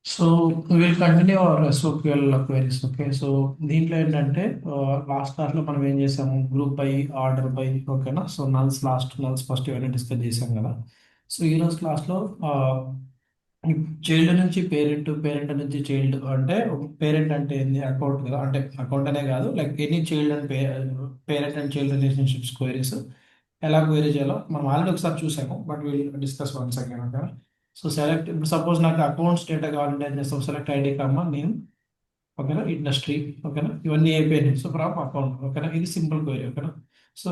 So will continue our SOQL queries. Okay, so దీంట్లో ఏంటంటే last క్లాస్లో మనం ఏం చేసాము, గ్రూప్ బై, ఆర్డర్ బై, ఓకేనా. So nulls last, nulls first ఇవన్నీ డిస్కస్ చేసాం కదా. సో ఈరోజు క్లాస్లో చైల్డ్ నుంచి పేరెంట్, పేరెంట్ నుంచి చైల్డ్, అంటే పేరెంట్ అంటే ఏంది, అకౌంట్ కదా. అంటే అకౌంట్ అనే కాదు, like any child and parent and child relationships queries ఎలా క్వైరీ చేయాలో మనం ఆల్రెడీ ఒకసారి చూసాము, but will discuss once again. Okay, so select, ఇప్పుడు సపోజ్ నాకు అకౌంట్స్ డేటా కావాలంటే ఏం చేస్తాం, సెలెక్ట్ ఐడి కామా నేమ్, ఓకేనా, ఇండస్ట్రీ, ఓకేనా, ఇవన్నీ అయిపోయినాయి. సో ఫ్రమ్ అకౌంట్, ఓకేనా, ఇది సింపుల్ క్వైరీ, ఓకేనా. సో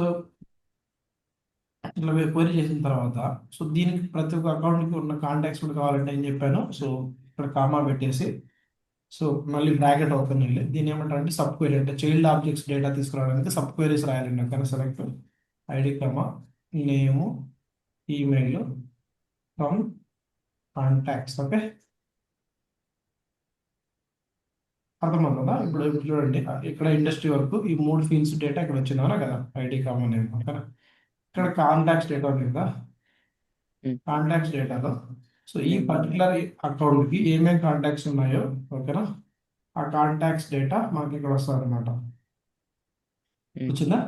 ఇట్లా క్వైరీ చేసిన తర్వాత, సో దీనికి ప్రతి ఒక్క అకౌంట్కి ఉన్న కాంటాక్ట్స్ కూడా కావాలంటే ఏం చెప్పాను, సో ఇక్కడ కామా పెట్టేసి, సో మళ్ళీ బ్రాకెట్ ఓపెన్ చేయాలి. దీని ఏమంటారు అంటే సబ్ క్వైరీ, అంటే చైల్డ్ ఆబ్జెక్ట్స్ డేటా తీసుకురావడానికి సబ్ క్వైరీస్ రాయాలండి. ఓకేనా, select ID comma name email from contacts. Okay, అర్థమవుతుందా? ఇప్పుడు చూడండి, ఇక్కడ ఇండస్ట్రీ వరకు ఈ మూడు ఫీల్డ్స్ డేటా ఇక్కడ వచ్చిందా కదా, ఐడి కామన్ నేమ్, ఓకేనా. ఇక్కడ ఉమ్, కాంటాక్ట్స్ డేటా ఉంది కదా, ఉమ్, కాంటాక్ట్స్ డేటాలో సో ఈ నేమ్ ఉంది. పర్టికులర్ అకౌంట్కి ఏమేమి కాంటాక్ట్స్ ఉన్నాయో, ఓకేనా, ఆ కాంటాక్ట్స్ డేటా మనకి ఇక్కడ వస్తుంది అనమాట. ఉమ్, వచ్చిందా?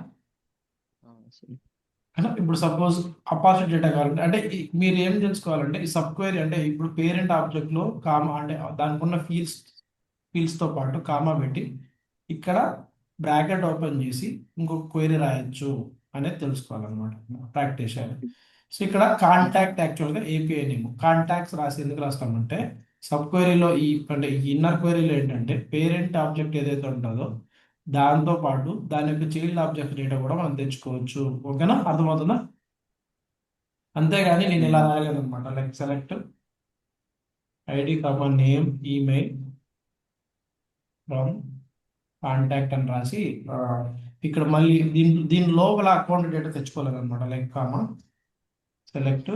సరే. అంటే ఇప్పుడు సపోజ్ అపాజిట్ డేటా కావాలంటే, అంటే మీరు ఏం తెలుసుకోవాలంటే ఈ సబ్ క్వైరీ, అంటే ఇప్పుడు పేరెంట్ ఆబ్జెక్ట్ లో కామా, అంటే దానికి ఉన్న ఫీల్డ్స్ తో పాటు కామా పెట్టి ఇక్కడ బ్రాకెట్ ఓపెన్ చేసి ఇంకొక క్వైరీ రాయొచ్చు అనేది తెలుసుకోవాలన్నమాట, ప్రాక్టీస్ చేయాలి. ఉమ్, సో ఇక్కడ ఉమ్, కాంటాక్ట్ యాక్చువల్గా ఏపీఐ నేమ్, కాంటాక్ట్స్ రాసి ఎందుకు రాస్తామంటే సబ్ క్వైరీలో ఈ, అంటే ఈ ఇన్నర్ క్వైరీలో ఏంటంటే పేరెంట్ ఆబ్జెక్ట్ ఏదైతే ఉంటుందో దాంతో పాటు దాని యొక్క చైల్డ్ ఆబ్జెక్ట్ డేటా కూడా మనం తెచ్చుకోవచ్చు. ఓకేనా, అర్థమవుతుందా? అంతేగాని నేను ఇలా ఉమ్, రాయలేదు అనమాట, like select ID comma name email from contact అని రాసి ఆ, ఇక్కడ మళ్ళీ దీని లోపల అకౌంట్ డేటా తెచ్చుకోలేదు అనమాట, like comma select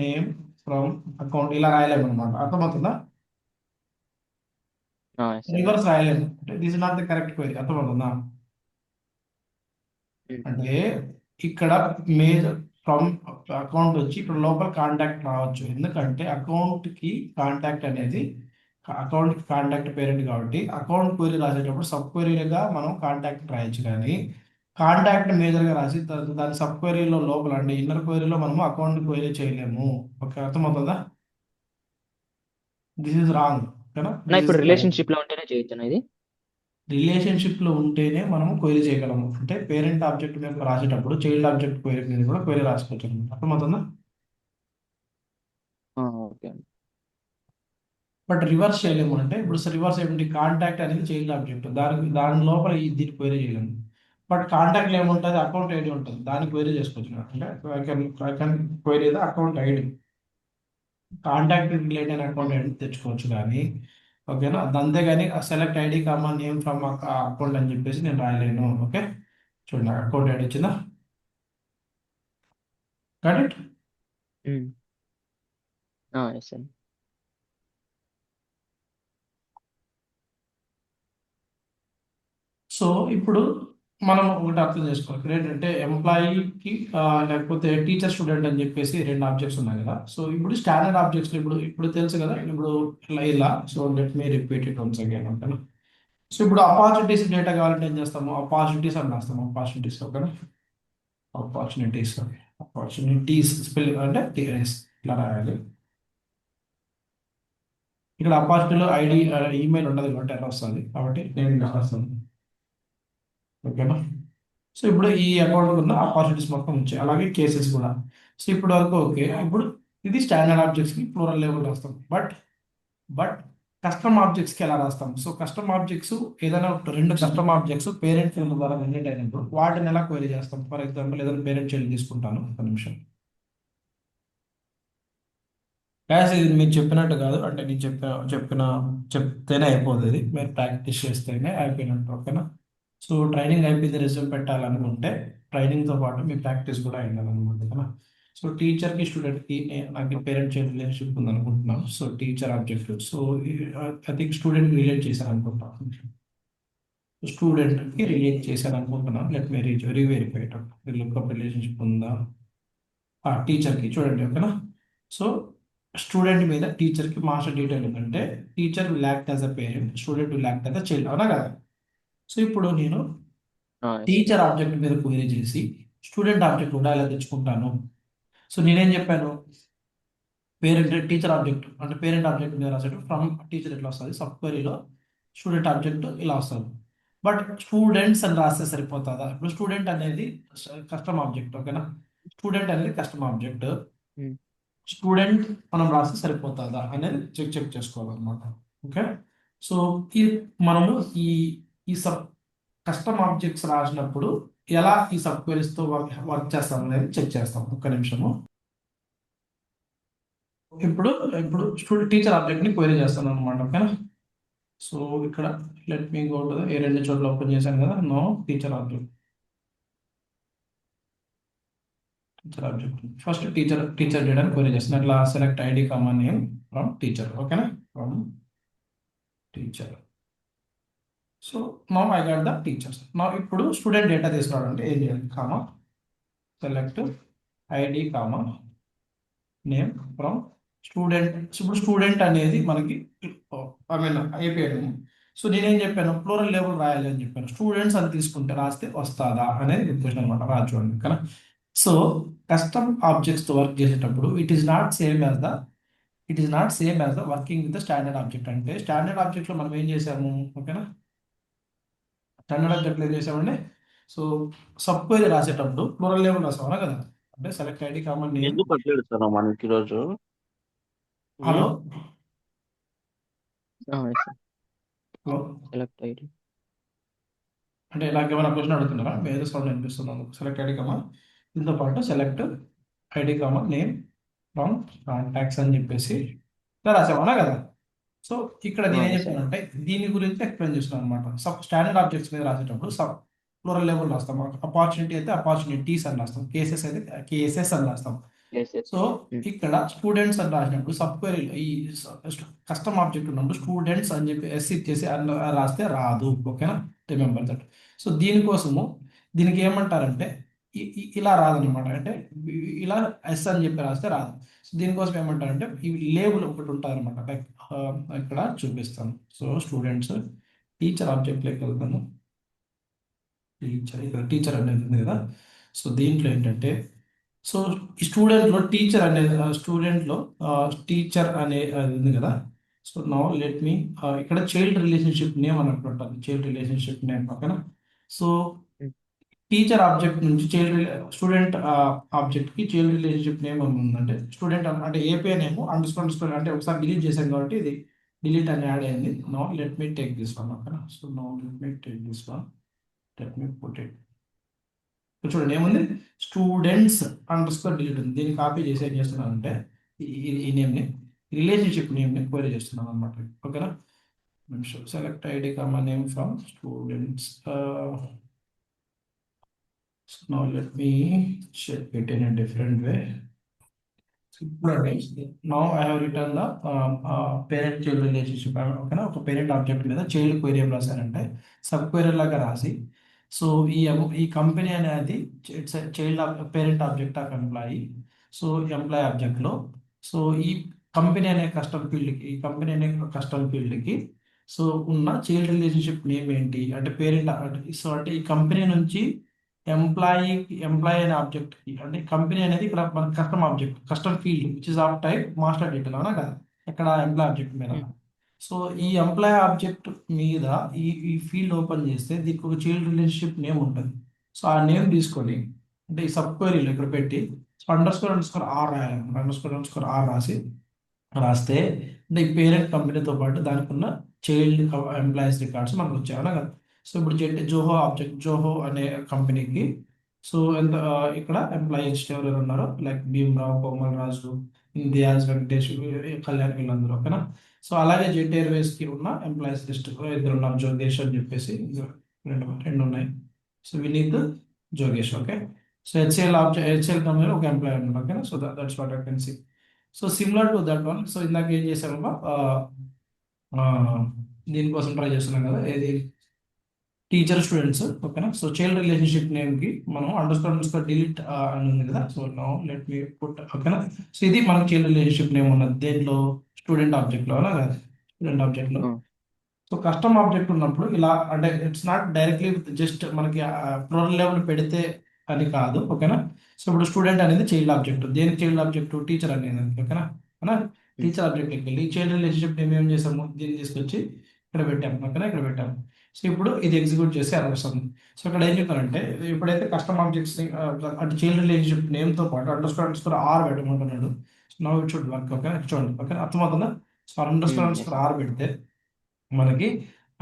name from account ఇలా రాయలేము అనమాట. అర్థమవుతుందా? సరే. రివర్స్ రాయలేము, అంటే this is not the correct query. అర్థమవుతుందా? ఉమ్, అంటే ఇక్కడ మేజర్ ఫ్రమ్ అకౌంట్ వచ్చి ఇక్కడ లోపల కాంటాక్ట్ రావచ్చు, ఎందుకంటే అకౌంట్ కి కాంటాక్ట్ అనేది, అకౌంట్ కి కాంటాక్ట్ పేరెంట్ కాబట్టి అకౌంట్ క్వైరీ రాసేటప్పుడు సబ్ క్వైరీగా మనం కాంటాక్ట్ రాయొచ్చు, కానీ కాంటాక్ట్ మేజర్ గా రాసి దాని సబ్ క్వైరీలో లోపల, అంటే ఇన్నర్ క్వైరీలో మనము అకౌంట్ క్వైరీ చేయలేము. ఓకే, అర్థమవుతుందా? దిస్ ఇస్ రాంగ్, ఓకేనా, నా దిస్ ఇప్పుడు ఇస్ కరెక్ట్. రిలేషన్షిప్ లో ఉంటేనే చేయొచ్చు ఇది. రిలేషన్షిప్ లో ఉంటేనే మనం క్వైరీ చేయగలము, అంటే పేరెంట్ ఆబ్జెక్ట్ మీద రాసేటప్పుడు చైల్డ్ ఆబ్జెక్ట్ క్వైరీ మీద కూడా క్వైరీ రాసుకోవచ్చు అనమాట. అర్థమవుతుందా? ఓకే అండి. బట్ రివర్స్ చేయలేము, అంటే ఇప్పుడు రివర్స్ ఏమిటి, కాంటాక్ట్ అనేది చైల్డ్ ఆబ్జెక్ట్, దాని లోపల దీన్ని క్వైరీ చేయలేము. బట్ కాంటాక్ట్ ఏముంటుంది, అకౌంట్ ఐడి ఉంటుంది, దాన్ని క్వైరీ చేసుకోవచ్చు కదా. అంటే I can query the account ID, contact related account um, ID తెచ్చుకోవచ్చు కానీ, ఓకేనా. అది అంతేగాని select ID comma name from account అని చెప్పేసి నేను రాయలేను. ఓకే, చూడండి అకౌంట్ ఐడి వచ్చిందా, గాట్. ఉమ్, ఎస్ అండి. సో ఇప్పుడు మనం ఒకటి అర్థం చేసుకోవాలి, ఇక్కడ ఏంటంటే ఎంప్లాయీకి లేకపోతే టీచర్ స్టూడెంట్ అని చెప్పేసి రెండు ఆబ్జెక్ట్స్ ఉన్నాయి కదా. సో ఇప్పుడు స్టాండర్డ్ ఆబ్జెక్ట్స్ ఇప్పుడు ఇప్పుడు తెలుసు కదా, ఇప్పుడు ఇలా so let me repeat it once again, ఓకేనా. సో ఇప్పుడు అపార్చునిటీస్ డేటా కావాలంటే ఏం చేస్తాము, అపార్చునిటీస్ అని రాస్తాము, అపార్చునిటీస్, ఓకేనా, ఆపర్చునిటీస్. ఆపర్చునిటీస్ స్పెల్ అంటే TS ఇట్లా రాయాలి. ఇక్కడ అపార్చునిటీలో ఐడి ఈమెయిల్ ఉండదు కాబట్టి ఎర్రర్ వస్తుంది, కాబట్టి నేను ఇలా రాస్తాను. ఓకేనా. సో ఇప్పుడు ఈ అకౌంట్ ఉన్న ఆపర్చునిటీస్ మొత్తం వచ్చాయి, అలాగే కేసెస్ కూడా. సో ఇప్పుడు వరకు ఓకే. ఇప్పుడు ఇది స్టాండర్డ్ ఆబ్జెక్ట్స్ కి ప్లూరల్ లెవెల్ రాస్తాం, బట్ కస్టమ్ ఆబ్జెక్ట్స్ కి ఎలా రాస్తాం. సో కస్టమ్ ఆబ్జెక్ట్స్ ఏదైనా రెండు కస్టమ్ ఆబ్జెక్ట్స్ పేరెంట్ ఫీల్డ్ ద్వారా జనరేట్ అయినప్పుడు వాటిని ఎలా క్వైరీ చేస్తాం. ఫర్ ఎగ్జాంపుల్ ఏదైనా పేరెంట్ చైల్డ్ తీసుకుంటాను, ఒక నిమిషం. గ్యాస్ ఇది మీరు చెప్పినట్టు కాదు, అంటే నేను చెప్తేనే అయిపోతుంది, ఇది మీరు ప్రాక్టీస్ చేస్తేనే అయిపోయినట్టు, ఓకేనా. సో ట్రైనింగ్ అయిపోయింది, రిజల్ట్ పెట్టాలనుకుంటే ట్రైనింగ్తో పాటు మీ ప్రాక్టీస్ కూడా అయిండాలన్నమాట, ఓకేనా. సో టీచర్కి స్టూడెంట్కి నాకు పేరెంట్ చైల్డ్ రిలేషన్షిప్ ఉంది అనుకుంటున్నాను. So teacher object, so I think student relate చేశాను అనుకుంటాను, స్టూడెంట్కి రిలేట్ చేశాను అనుకుంటున్నాను. Let me reverify lookup relationship ఉందా, టీచర్కి చూడండి, ఓకేనా. సో స్టూడెంట్ మీద టీచర్కి మాస్టర్ డీటెయిల్ ఉందంటే teacher will act as a parent, student will act as a child, అవునా కదా? సో ఇప్పుడు నేను ఎస్ సార్. టీచర్ ఆబ్జెక్ట్ మీద క్వెరీ చేసి స్టూడెంట్ ఆబ్జెక్ట్ కూడా ఎలా తెచ్చుకుంటాను? సో నేనేం చెప్పాను, పేరెంట్ టీచర్ ఆబ్జెక్ట్ అంటే పేరెంట్ ఆబ్జెక్ట్ మీద రాసాడు, ఫ్రమ్ టీచర్ ఎట్లా వస్తుంది, సబ్ క్వెరీలో స్టూడెంట్ ఆబ్జెక్ట్ ఇలా వస్తుంది. బట్ స్టూడెంట్స్ అని రాస్తే సరిపోతుందా? ఇప్పుడు స్టూడెంట్ అనేది కస్టమ్ ఆబ్జెక్ట్, ఓకేనా? స్టూడెంట్ అనేది కస్టమ్ ఆబ్జెక్ట్, స్టూడెంట్ మనం రాస్తే సరిపోతుందా అనేది చెక్ చేసుకోవాలన్నమాట. ఓకే. సో ఈ మనము ఈ ఈ సబ్ కస్టమ్ ఆబ్జెక్ట్స్ రాసినప్పుడు ఎలా ఈ సబ్ క్వెరీస్తో వర్క్ చేస్తాం అనేది చెక్ చేస్తాం. ఒక్క నిమిషము. ఇప్పుడు ఇప్పుడు స్టూడెంట్ టీచర్ ఆబ్జెక్ట్ ని క్వెరీ చేస్తాను అనమాట, ఓకేనా? సో ఇక్కడ let me go to a రెండు చోట్ల ఓపెన్ చేశాను కదా, no teacher object. Teacher object first teacher డేటాని క్వెరీ చేస్తాను. అట్లా select ID comma name from teacher, ఓకేనా? From teacher. So now I got the teachers. నా ఇప్పుడు స్టూడెంట్ డేటా తీసుకురావాలంటే ఏం చేయాలి? Comma select ID comma name from student. ఇప్పుడు స్టూడెంట్ అనేది మనకి ఐ మీన్ అయిపోయాను. సో నేనేం చెప్పాను, ఫ్లోరల్ లేబుల్ రాయాలి అని చెప్పాను. స్టూడెంట్స్ అని తీసుకుంటే రాస్తే వస్తుందా అనేది క్వశ్చన్ అనమాట. రా చూడండి, కదా. సో కస్టమ్ ఆబ్జెక్ట్స్ తో వర్క్ చేసేటప్పుడు it is not same as the working with the standard object. అంటే స్టాండర్డ్ ఆబ్జెక్ట్ లో మనం ఏం చేసాము, ఓకేనా? స్టాండర్డ్ ఆబ్జెక్ట్ ఏం చేసామండి, సో సబ్ క్వెరీ రాసేటప్పుడు ఫ్లోరల్ లేబుల్ రాసామా కదా, అంటే సెలెక్ట్ ఐడి కామన్ నేమ్. ఎందుకు అట్లేదు సార్ మనకి ఈరోజు? Hello yes sir. Hello, select ID. అంటే ఇలాగేమైనా క్వశ్చన్ అడుగుతున్నారా? వేరే సౌండ్ అనిపిస్తున్నాను. సెలెక్ట్ ఐడి కామా దీంతో పాటు select ID comma name from contacts అని చెప్పేసి ఇలా రాసామన్నా కదా. సో ఇక్కడ నేను ఏం ఎస్ సార్. చెప్పానంటే దీని గురించి ఎక్స్ప్లెయిన్ చేస్తున్నాను అనమాట. సబ్ స్టాండర్డ్ ఆబ్జెక్ట్స్ మీద రాసేటప్పుడు సబ్ ఫ్లోరల్ లెవెల్ రాస్తాం. అపార్చునిటీ అయితే అపార్చునిటీస్ అని రాస్తాం, కేసెస్ అయితే కేసెస్ అని రాస్తాం. Yes yes. సో ఇక్కడ స్టూడెంట్స్ అని రాసినప్పుడు సబ్ క్వెరీ ఈ కస్టమ్ ఆబ్జెక్ట్ ఉన్నప్పుడు స్టూడెంట్స్ అని చెప్పి ఎస్ ఇచ్చేసి రాస్తే రాదు, ఓకేనా? Remember that. సో దీనికోసము దీనికి ఏమంటారంటే ఇలా రాదనమాట. అంటే ఇలా ఎస్ అని చెప్పి రాస్తే రాదు. సో దీనికోసం ఏమంటారంటే ఈ లేబుల్ ఒకటి ఉంటుంది అనమాట. లైక్ ఇక్కడ చూపిస్తాను. సో స్టూడెంట్స్ టీచర్ ఆబ్జెక్ట్లోకి వెళ్తాను. టీచర్ ఇక్కడ టీచర్ అనేది ఉంది కదా. సో దీంట్లో ఏంటంటే సో ఈ స్టూడెంట్లో టీచర్ అనేది టీచర్ అనే అది ఉంది కదా. సో నౌ లెట్ మీ ఇక్కడ చైల్డ్ రిలేషన్షిప్ నేమ్ అన్నట్టు ఉంటుంది, చైల్డ్ రిలేషన్షిప్ నేమ్, ఓకేనా? సో టీచర్ ఆబ్జెక్ట్ నుంచి స్టూడెంట్ ఆబ్జెక్ట్ కి చైల్డ్ రిలేషన్షిప్ నేమ్ ఉందంటే స్టూడెంట్ అంటే ఏపీ నేమ్ అండర్స్కోర్ అంటే ఒకసారి డిలీట్ చేశాం కాబట్టి ఇది డిలీట్ అని యాడ్ అయింది. No let me take this one, ఓకేనా? So no let me take this one, let me put it. చూడండి ఏముంది, స్టూడెంట్స్ అండర్స్కోర్ డిలీట్ ఉంది. దీన్ని కాపీ చేసి ఏం చేస్తున్నాను అంటే ఈ నేమ్ని రిలేషన్షిప్ నేమ్ని క్వైరీ చేస్తున్నాను అనమాట, ఓకేనా? Select ID comma name from students. So now let me check it in a different way. Now I have written the parent-child relationship. ఓకేనా? ఒక పేరెంట్ ఆబ్జెక్ట్ మీద చైల్డ్ క్వెరీ ఏం రాశారంటే సబ్ క్వెరీ లాగా రాసి, సో ఈ కంపెనీ అనేది it's child parent object of employee. So employee ఆబ్జెక్ట్లో సో ఈ కంపెనీ అనే కస్టమ్ ఫీల్డ్కి సో ఉన్న చైల్డ్ రిలేషన్షిప్ నేమ్ ఏంటి అంటే పేరెంట్. సో అంటే ఈ కంపెనీ నుంచి ఎంప్లాయీ అనే ఆబ్జెక్ట్ కి అంటే కంపెనీ అనేది ఇక్కడ మన custom object custom field which is of type master detail, అవునా కదా? ఇక్కడ ఎంప్లాయ్ ఆబ్జెక్ట్ మీద. సో ఈ ఎంప్లాయ్ ఆబ్జెక్ట్ మీద ఈ ఫీల్డ్ ఓపెన్ చేస్తే దీనికి ఒక చైల్డ్ రిలేషన్షిప్ నేమ్ ఉంటుంది. సో ఆ నేమ్ తీసుకొని అంటే ఈ సబ్ క్వెరీలో ఇక్కడ పెట్టి సో అండర్స్కోర్ ఆర్ రాయాలి. అండర్స్కోర్ ఆర్ రాస్తే అంటే ఈ పేరెంట్ కంపెనీతో పాటు దానికి ఉన్న చైల్డ్ ఎంప్లాయీస్ రికార్డ్స్ మనకు వచ్చాయి, అవునా కదా? సో ఇప్పుడు జోహో అనే కంపెనీకి సో ఎంత ఇక్కడ ఎంప్లాయీస్ ఎవరెవరు ఉన్నారో లైక్ భీమరావు, కోమల్ రాజు, ఇంతియాజ్, వెంకటేష్, కళ్యాణ్, వీళ్ళందరూ, ఓకేనా? సో అలాగే జెట్ ఎయిర్వేస్ కి ఉన్న ఎంప్లాయీస్ లిస్ట్ ఇద్దరు ఉన్నారు, జోగేష్ అని చెప్పేసి రెండు ఉన్నాయి. సో వినీత్, జోగేష్, ఓకే? సో హెచ్సిఎల్ కంపెనీలో ఒక ఎంప్లాయీ ఉన్నారు, ఓకేనా? So that's what I can see. So similar to that one. So ఇందాక ఏం చేసామమ్మా, దీనికోసం ట్రై చేస్తున్నాం కదా, ఏది టీచర్ స్టూడెంట్స్, ఓకేనా. సో చైల్డ్ రిలేషన్షిప్ నేమ్ కి మనం అండర్ స్కోర్ డిలీట్ అని ఉంది కదా. So no let me put, ఓకేనా. సో ఇది మనకి చైల్డ్ రిలేషన్షిప్ నేమ్ ఉన్నది దేంట్లో, స్టూడెంట్ ఆబ్జెక్ట్ లో, అవునా కదా, స్టూడెంట్ ఆబ్జెక్ట్ లో. సో కస్టమ్ ఆబ్జెక్ట్ ఉన్నప్పుడు ఇలా అంటే ఇట్స్ నాట్ డైరెక్ట్లీ జస్ట్ మనకి ప్లూరల్ లెవెల్ పెడితే అని కాదు, ఓకేనా. సో ఇప్పుడు స్టూడెంట్ అనేది చైల్డ్ ఆబ్జెక్ట్, దేనికి చైల్డ్ ఆబ్జెక్ట్, టీచర్ అనేది, ఓకేనా. అవునా, టీచర్ ఆబ్జెక్ట్కి వెళ్ళి చైల్డ్ రిలేషన్షిప్ నేమ్ ఏం చేసాము, దీన్ని తీసుకొచ్చి ఇక్కడ పెట్టాము, ఓకేనా, ఇక్కడ పెట్టాము. సో ఇప్పుడు ఇది ఎగ్జిక్యూట్ చేసి అలా వస్తుంది. సో ఇక్కడ ఏం చెప్తారంటే ఎప్పుడైతే కస్టమ్ ఆబ్జెక్ట్స్ అంటే చైల్డ్ రిలేషన్షిప్ నేమ్తో పాటు అండర్ స్కోర్ ఆర్ పెట్టమంటున్నాడు. So now it should work, okay, చూడండి, ఓకే, అర్థమవుతుందా. సో అండర్ స్కోర్ ఆర్ పెడితే మనకి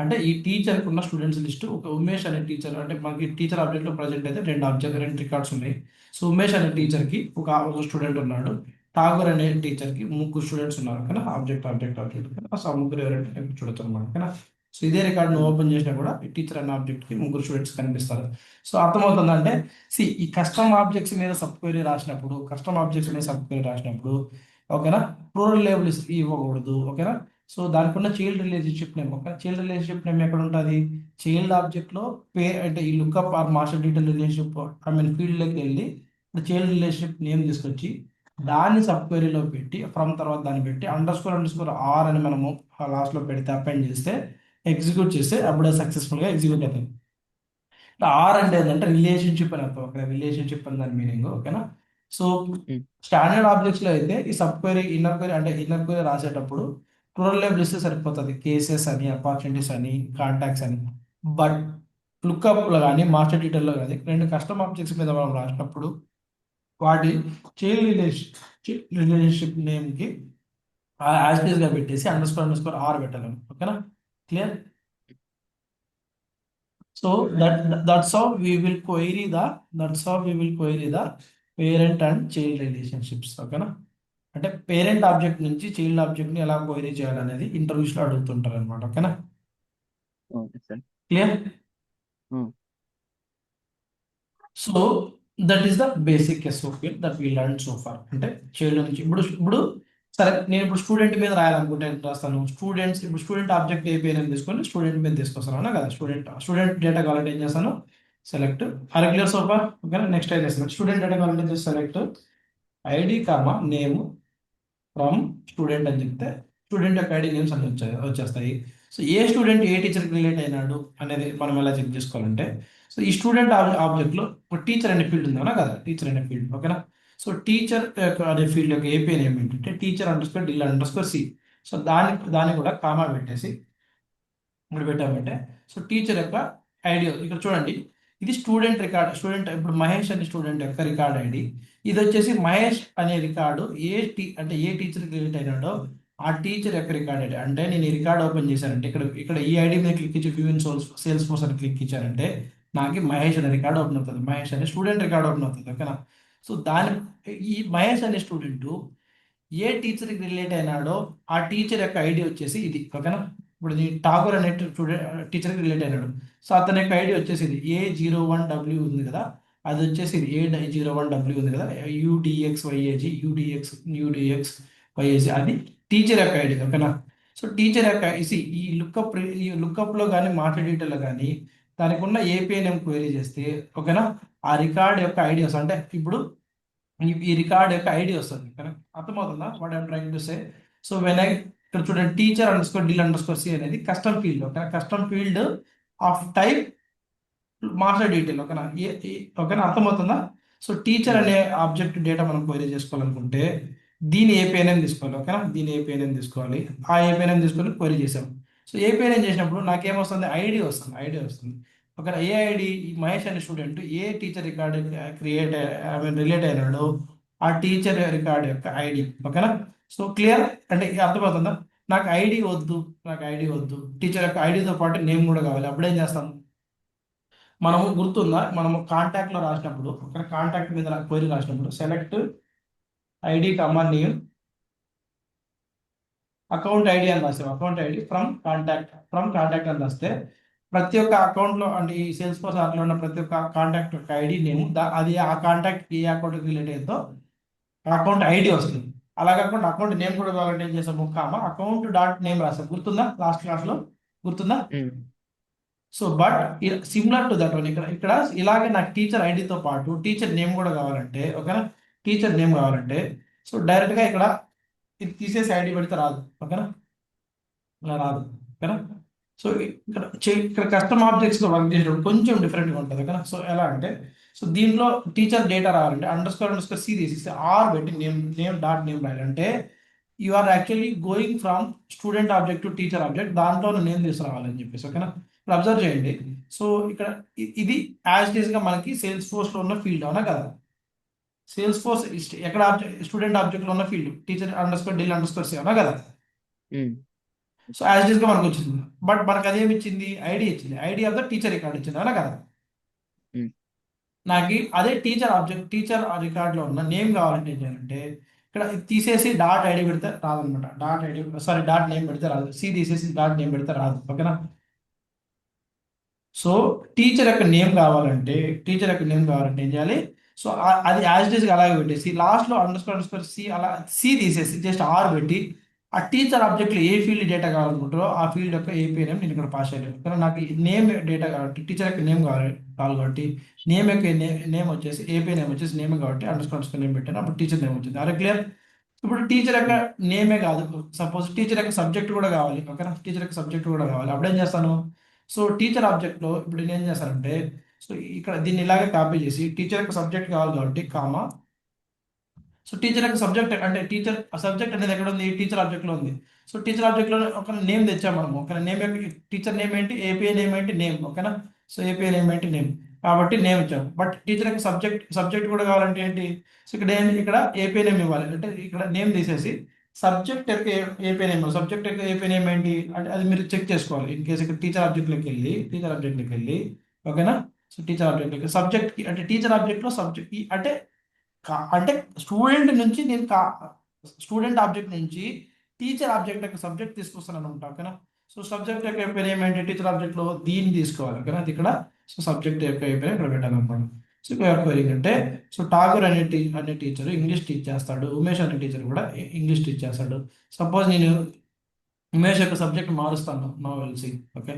అంటే ఈ టీచర్కి ఉన్న స్టూడెంట్స్ లిస్ట్, ఒక ఉమేష్ అనే టీచర్, అంటే మనకి టీచర్ ఆబ్జెక్ట్లో ప్రజెంట్ అయితే రెండు రికార్డ్స్ ఉన్నాయి. సో ఉమేష్ అనే టీచర్కి ఒక స్టూడెంట్ ఉన్నాడు, ఠాగూర్ అనే టీచర్కి ముగ్గురు స్టూడెంట్స్ ఉన్నారు, కానీ ఆబ్జెక్ట్ సో ఆ ముగ్గురు ఎవరంటే చూడొచ్చు అనమాట, ఓకేనా. సో ఇదే రికార్డ్ నువ్వు ఓపెన్ చేసినా కూడా ఈ టీచర్ అనే ఆబ్జెక్ట్కి ముగ్గురు స్టూడెంట్స్ కనిపిస్తారు. సో అర్థమవుతుందంటే ఈ కస్టమ్ ఆబ్జెక్ట్స్ మీద సబ్ క్వెరీ రాసినప్పుడు, ఓకేనా, ప్లూరల్ లేబుల్స్ ఇవ్వకూడదు, ఓకేనా. సో దానికి ఉన్న చైల్డ్ రిలేషన్షిప్ నేమ్, ఒక చైల్డ్ రిలేషన్షిప్ నేమ్ ఎక్కడ ఉంటుంది, చైల్డ్ ఆబ్జెక్ట్ లో అంటే ఈ lookup or master detail relationship field లోకి వెళ్ళి చైల్డ్ రిలేషన్షిప్ నేమ్ తీసుకొచ్చి దాన్ని సబ్ క్వెరీలో పెట్టి ఫ్రమ్ తర్వాత దాన్ని పెట్టి అండర్ స్కోర్ ఆర్ అని మనము లాస్ట్ లో పెడితే అపెండ్ చేస్తే ఎగ్జిక్యూట్ చేస్తే అప్పుడే సక్సెస్ఫుల్ గా ఎగ్జిక్యూట్ అవుతుంది. ఆర్ అంటే ఏంటంటే రిలేషన్షిప్ అని అర్థం, ఓకే, రిలేషన్షిప్ అని దాని మీనింగ్, ఓకేనా. సో స్టాండర్డ్ ఆబ్జెక్ట్స్ లో అయితే ఈ సబ్ క్వెరీ ఇన్నర్ క్వెరీ అంటే ఇన్నర్ క్వెరీ రాసేటప్పుడు ప్లూరల్ లేబుల్ ఇస్తే సరిపోతుంది, కేసెస్ అని, అపార్చునిటీస్ అని, కాంటాక్ట్స్ అని. బట్ లుక్అప్ లో కానీ మాస్టర్ డీటెయిల్లో కానీ రెండు కస్టమ్ ఆబ్జెక్ట్స్ మీద మనం రాసినప్పుడు వాటి చైల్డ్ రిలేషన్షిప్ నేమ్ కి యాజ్ గా పెట్టేసి అండర్ స్కోర్ ఆర్ పెట్టాలి, ఓకేనా, clear. So that's how we will query the parent and child relationships, ఓకేనా. అంటే పేరెంట్ ఆబ్జెక్ట్ నుంచి చైల్డ్ ఆబ్జెక్ట్ ని ఎలా క్వైరీ చేయాలనేది ఇంటర్వ్యూస్ లో అడుగుతుంటారు అనమాట, ఓకేనా, okay sir. Clear. So that is the basic SOP that we learn so far. అంటే చైల్డ్ నుంచి ఇప్పుడు సరే నేను ఇప్పుడు స్టూడెంట్ మీద రాయాలనుకుంటే ఎంత రాస్తాను, ఇప్పుడు స్టూడెంట్ ఆబ్జెక్ట్ ఏ పేరు అని తీసుకొని స్టూడెంట్ మీద తీసుకొస్తాను, అవునా కదా. స్టూడెంట్ డేటా కావాలంటే ఏం చేస్తాను, సెలెక్ట్ క్లియర్ సో ఫార్, ఓకేనా. నెక్స్ట్ ఏం చేస్తాను, స్టూడెంట్ డేటా కావాలంటే select ID comma name from student అని చెప్తే స్టూడెంట్ యొక్క ఐడి నేమ్స్ అన్ని వచ్చేస్తాయి. సో ఏ స్టూడెంట్ ఏ టీచర్కి రిలేట్ అయినాడు అనేది మనం ఎలా చెక్ చేసుకోవాలంటే, సో ఈ స్టూడెంట్ ఆబ్జెక్ట్లో ఒక టీచర్ అనే ఫీల్డ్ ఉందా కదా, టీచర్ అనే ఫీల్డ్, ఓకేనా. సో టీచర్ అనే ఫీల్డ్ యొక్క ఏపీ నేమ్ ఏంటంటే టీచర్_డిల్_సి. సో దాన్ని కూడా కామా పెట్టేసి ఇక్కడ పెట్టామంటే సో టీచర్ యొక్క ఐడి ఇక్కడ చూడండి, ఇది స్టూడెంట్ ఇప్పుడు మహేష్ అనే స్టూడెంట్ యొక్క రికార్డ్ ఐడి. ఇది వచ్చేసి మహేష్ అనే రికార్డు అంటే ఏ టీచర్కి రిలేట్ అయినాడో ఆ టీచర్ యొక్క రికార్డ్ ఐడి. అంటే నేను ఈ రికార్డ్ ఓపెన్ చేశానంటే ఇక్కడ ఇక్కడ ఈ ఐడి మీద క్లిక్ ఇచ్చి వ్యూ ఇన్ సేల్స్ ఫోర్స్ అని క్లిక్ ఇచ్చారంటే నాకు మహేష్ అనే రికార్డ్ ఓపెన్ అవుతుంది, మహేష్ అనే స్టూడెంట్ రికార్డ్ ఓపెన్ అవుతుంది, ఓకేనా. సో ఈ మహేష్ అనే స్టూడెంట్ ఏ టీచర్కి రిలేట్ అయినాడో ఆ టీచర్ యొక్క ఐడి వచ్చేసి ఇది, ఓకేనా. ఇప్పుడు ఠాగూర్ అనే టీచర్కి రిలేట్ అయినాడు. సో అతని యొక్క ఐడి వచ్చేసి ఇది A01W ఉంది కదా, అది వచ్చేసి ఇది A01W ఉంది కదా, UDXYAG అది టీచర్ యొక్క ఐడి, ఓకేనా. సో టీచర్ యొక్క ఈ లుక్అప్ లో కానీ మాస్టర్ డీటెయిల్లో కానీ దానికి ఉన్న ఏపీఐ నేమ్ క్వెరీ చేస్తే, ఓకేనా, ఆ రికార్డ్ యొక్క ఐడి వస్తుంది. అంటే ఇప్పుడు ఈ రికార్డ్ యొక్క ఐడి వస్తుంది, కరెక్ట్, అర్థమవుతుందా what I'm trying to say. So when ఇక్కడ చూడండి టీచర్_డిల్_సి అనేది custom field, okay, custom field of type master detail, ఓకేనా. ఓకేనా, అర్థమవుతుందా. సో టీచర్ అనే ఆబ్జెక్ట్ డేటా మనం క్వైరీ చేసుకోవాలనుకుంటే దీని ఏపీఐఎన్ తీసుకోవాలి, ఓకేనా, దీని ఏపీఐఎన్ తీసుకోవాలి. ఆ ఏపీఐఎన్ తీసుకొని క్వైరీ చేసాం. సో ఏపీఐఎన్ చేసినప్పుడు నాకేమొస్తుంది, ఐడి వస్తుంది, ఓకేనా. ఏ ఐడి, మహేష్ అనే స్టూడెంట్ ఏ టీచర్ రికార్డ్ రిలేట్ అయినాడో ఆ టీచర్ రికార్డ్ యొక్క ఐడి, ఓకేనా. సో క్లియర్, అంటే అర్థమవుతుందా. నాకు ఐడి వద్దు టీచర్ యొక్క ఐడితో పాటు నేమ్ కూడా కావాలి. అప్పుడేం చేస్తాం, మనము గుర్తుందా, మనము కాంటాక్ట్ లో రాసినప్పుడు, ఒక కాంటాక్ట్ మీద క్వైరీ రాసినప్పుడు సెలెక్ట్ ఐడి కమా నేమ్ అకౌంట్ ఐడి అని రాస్తాం, అకౌంట్ ఐడి ఫ్రమ్ కాంటాక్ట్ అని రాస్తే ప్రతి ఒక్క అకౌంట్లో అంటే ఈ సేల్స్ ఫోర్స్ యాప్లో ఉన్న ప్రతి ఒక్క కాంటాక్ట్ యొక్క ఐడి నేమ్ అది ఆ కాంటాక్ట్ ఏ అకౌంట్కి రిలేట్ అయ్యిందో అకౌంట్ ఐడి వస్తుంది. అలా కాకుండా అకౌంట్ నేమ్ కూడా కావాలంటే ఏం చేస్తాము, అకౌంట్ డాట్ నేమ్ రాస్తాం. గుర్తుందా లాస్ట్ క్లాస్లో, గుర్తుందా. So but similar to that one ఇక్కడ ఇలాగే నాకు టీచర్ ఐడితో పాటు టీచర్ నేమ్ కూడా కావాలంటే ఓకేనా, టీచర్ నేమ్ కావాలంటే సో డైరెక్ట్గా ఇక్కడ ఇది తీసేసి ఐడి పెడితే రాదు ఓకేనా, ఇలా రాదు ఓకేనా. సో ఇక్కడ కస్టమ్ ఆబ్జెక్ట్స్లో వర్క్ చేసేటప్పుడు కొంచెం డిఫరెంట్గా ఉంటుంది ఓకేనా. సో ఎలా అంటే సో దీనిలో టీచర్ డేటా రావాలంటే అండర్ స్కోర్ సి తీసేసి ఆర్ పెట్టి నేమ్ డాట్ నేమ్ రాయాలంటే you are actually going from student object to teacher object, దాంట్లో నేమ్ తీసుకురావాలని చెప్పేసి ఓకేనా. ఇప్పుడు అబ్జర్వ్ చేయండి. సో ఇక్కడ ఇది యాజ్ ఇట్ గా మనకి సేల్స్ ఫోర్స్లో ఉన్న ఫీల్డ్ అవునా కదా. సేల్స్ ఫోర్స్ ఎక్కడ స్టూడెంట్ ఆబ్జెక్ట్లో ఉన్న ఫీల్డ్ టీచర్ _DIL_C అవునా కదా. సో యాజ్ ఇట్ గా మనకు వచ్చింది. బట్ మనకు అదేమి ఇచ్చింది, ఐడి ఇచ్చింది, ID of the teacher record ఇచ్చింది అవునా కదా. నాకు అదే టీచర్ రికార్డ్లో ఉన్న నేమ్ కావాలంటే ఏం చేయాలంటే ఇక్కడ ఇది తీసేసి డాట్ ఐడి పెడితే రాదనమాట. డాట్ నేమ్ పెడితే రాదు. సి తీసేసి డాట్ నేమ్ పెడితే రాదు ఓకేనా. సో టీచర్ యొక్క నేమ్ కావాలంటే ఏం చేయాలి, సో అది యాజ్ ఇట్ ఈస్గా అలాగే పెట్టేసి లాస్ట్లో అండర్ స్కోర్ సి అలా సి తీసేసి జస్ట్ ఆర్ పెట్టి ఆ టీచర్ ఆబ్జెక్ట్లో ఏ ఫీల్డ్ డేటా కావాలనుకుంటారో ఆ ఫీల్డ్ యొక్క ఏపీ నేమ్ నేను ఇక్కడ పాస్ చేయలేదు కానీ నాకు నేమ్ డేటా కాబట్టి టీచర్ యొక్క నేమ్ కావాలి కాబట్టి నేమ్ యొక్క నేమ్ వచ్చేసి ఏపీ నేమ్ వచ్చేసి నేమ్ కాబట్టి అండర్ స్కోర్ నేమ్ పెట్టాను, అప్పుడు టీచర్ నేమ్ వచ్చింది. అరే క్లియర్. ఇప్పుడు టీచర్ యొక్క నేమే కాదు, సపోజ్ టీచర్ యొక్క సబ్జెక్ట్ కూడా కావాలి ఓకేనా, టీచర్ యొక్క సబ్జెక్ట్ కూడా కావాలి. అప్పుడు ఏం చేస్తాను, సో టీచర్ ఆబ్జెక్ట్లో ఇప్పుడు నేను ఏం చేస్తానంటే సో ఇక్కడ దీన్ని ఇలాగే కాపీ చేసి టీచర్ యొక్క సబ్జెక్ట్ కావాలి కాబట్టి కామా, సో టీచర్ యొక్క సబ్జెక్ట్ అంటే సబ్జెక్ట్ అనేది ఎక్కడ ఉంది, టీచర్ ఆబ్జెక్ట్లో ఉంది. సో టీచర్ ఆబ్జెక్ట్లో ఒక నేమ్ తెచ్చాం మనము ఓకేనా. నేమ్ టీచర్ నేమ్ ఏంటి, ఏపీఐ నేమ్ ఏంటి, నేమ్ ఓకేనా. సో ఏపీఐ నేమ్ ఏంటి, నేమ్ కాబట్టి నేమ్ ఇచ్చాము. బట్ టీచర్ యొక్క సబ్జెక్ట్ కూడా కావాలంటే ఏంటి, సో ఇక్కడ ఏపీఐ నేమ్ ఇవ్వాలి అంటే ఇక్కడ నేమ్ తీసేసి సబ్జెక్ట్ యొక్క ఏపీ నేమ్ ఏంటి అంటే అది మీరు చెక్ చేసుకోవాలి. ఇన్ కేసు ఇక్కడ టీచర్ ఆబ్జెక్ట్లోకి వెళ్ళి ఓకేనా. సో టీచర్ ఆబ్జెక్ట్లోకి సబ్జెక్ట్కి అంటే టీచర్ ఆబ్జెక్ట్లో సబ్జెక్ట్ అంటే అంటే స్టూడెంట్ ఆబ్జెక్ట్ నుంచి టీచర్ ఆబ్జెక్ట్ యొక్క సబ్జెక్ట్ తీసుకొస్తాను అనమాట ఓకేనా. సో సబ్జెక్ట్ యొక్క పేరు ఏమంటే టీచర్ ఆబ్జెక్ట్లో దీన్ని తీసుకోవాలి ఓకేనా. అది ఇక్కడ సో సబ్జెక్ట్ యొక్క పేరు ఇక్కడ పెట్టాలన్నమాట. సో ఇక్కడ అంటే సో ఠాగూర్ అనే టీచర్ ఇంగ్లీష్ టీచ్ చేస్తాడు, ఉమేష్ అనే టీచర్ కూడా ఇంగ్లీష్ టీచ్ చేస్తాడు. సపోజ్ నేను ఉమేష్ యొక్క సబ్జెక్ట్ మారుస్తాను నావెల్సీ ఓకే.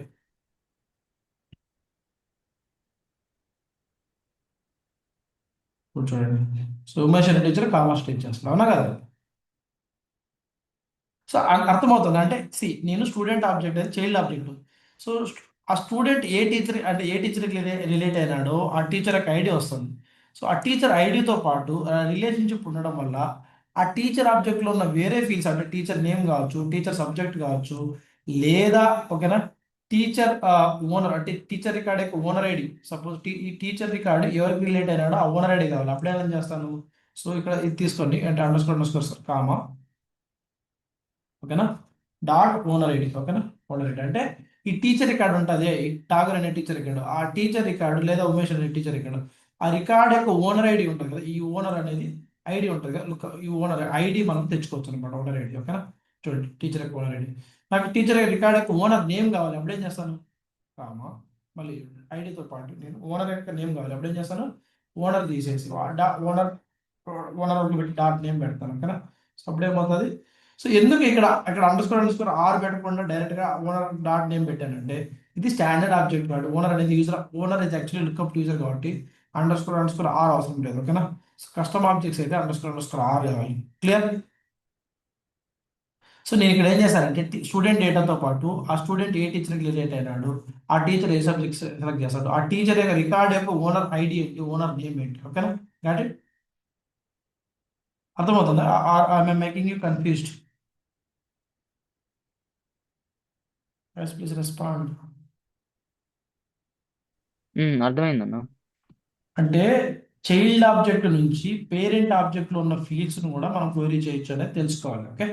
ఇప్పుడు చూడండి, సో ఉమేష్ అనే టీచర్ కామర్స్ టీచ్ చేస్తాను అవునా కదా. సో అర్థమవుతుంది అంటే నేను స్టూడెంట్ ఆబ్జెక్ట్ అయితే చైల్డ్ ఆబ్జెక్ట్. సో ఆ స్టూడెంట్ ఏ టీచర్కి రిలేట్ అయినాడో ఆ టీచర్ యొక్క ఐడి వస్తుంది. సో ఆ టీచర్ ఐడితో పాటు రిలేషన్షిప్ ఉండడం వల్ల ఆ టీచర్ ఆబ్జెక్ట్లో ఉన్న వేరే ఫీల్డ్స్ అంటే టీచర్ నేమ్ కావచ్చు, టీచర్ సబ్జెక్ట్ కావచ్చు, లేదా ఓకేనా టీచర్ ఓనర్ అంటే టీచర్ రికార్డ్ యొక్క ఓనర్ ఐడి. సపోజ్ ఈ టీచర్ రికార్డ్ ఎవరికి రిలేట్ అయినాడో ఆ ఓనర్ ఐడి కావాలి. అప్పుడే ఏం చేస్తాను, సో ఇక్కడ ఇది తీసుకోండి అంటే అండర్ స్కోర్ కామా ఓకేనా డాట్ ఓనర్ ఐడి ఓకేనా. ఓనర్ ఐడి అంటే ఈ టీచర్ రికార్డు ఉంటుంది, ఈ ఠాగూర్ అనే టీచర్ రికార్డు, ఆ టీచర్ రికార్డు లేదా ఉమేష్ అనే టీచర్ రికార్డు, ఆ రికార్డ్ యొక్క ఓనర్ ఐడి ఉంటుంది కదా, ఈ ఓనర్ అనేది ఐడి ఉంటుంది కదా, ఈ ఓనర్ ఐడి మనం తెచ్చుకోవచ్చు అనమాట ఓనర్ ఐడి ఓకేనా. చూడండి టీచర్ యొక్క ఓనర్ ఐడి, నాకు టీచర్ రికార్డ్ యొక్క ఓనర్ నేమ్ కావాలి. అప్పుడు ఏం చేస్తాను, కామా మళ్ళీ ఐడితో పాటు నేను ఓనర్ యొక్క నేమ్ కావాలి. అప్పుడు ఏం చేస్తాను, ఓనర్ తీసేసి ఓనర్ ఓనర్ పెట్టి డాట్ నేమ్ పెడతాను ఓకేనా. సో అప్పుడు ఏమవుతుంది, సో ఎందుకు అక్కడ అండర్ స్కోర్ ఆర్ పెట్టకుండా డైరెక్ట్గా ఓనర్ డాట్ నేమ్ పెట్టానంటే ఇది స్టాండర్డ్ ఆబ్జెక్ట్ కాదు. ఓనర్ అనేది owner is actually lookup user కాబట్టి అండర్ స్కోర్ ఆర్ అవసరం లేదు ఓకేనా. కస్టమ్ ఆబ్జెక్ట్స్ అయితే అండర్ స్కోర్ ఆర్ కావాలి. క్లియర్. సో నేను ఇక్కడ ఏం చేశానంటే స్టూడెంట్ డేటాతో పాటు ఆ స్టూడెంట్ ఏ టీచర్కి రిలేట్ అయినాడు, ఆ టీచర్ ఏ సబ్జెక్ట్ సెలెక్ట్ చేస్తాడు, ఆ టీచర్ యొక్క రికార్డ్ యొక్క ఓనర్ ఐడి ఏంటి, ఓనర్ నేమ్ ఏంటి ఓకేనా. Got it. అర్థమవుతుందా, I'm making you confused. Please respond. అర్థమైందన్న. అంటే చైల్డ్ ఆబ్జెక్ట్ నుంచి పేరెంట్ ఆబ్జెక్ట్లో ఉన్న ఫీల్డ్స్ను కూడా మనం క్వెరీ చేయొచ్చు అనేది తెలుసుకోవాలి ఓకే.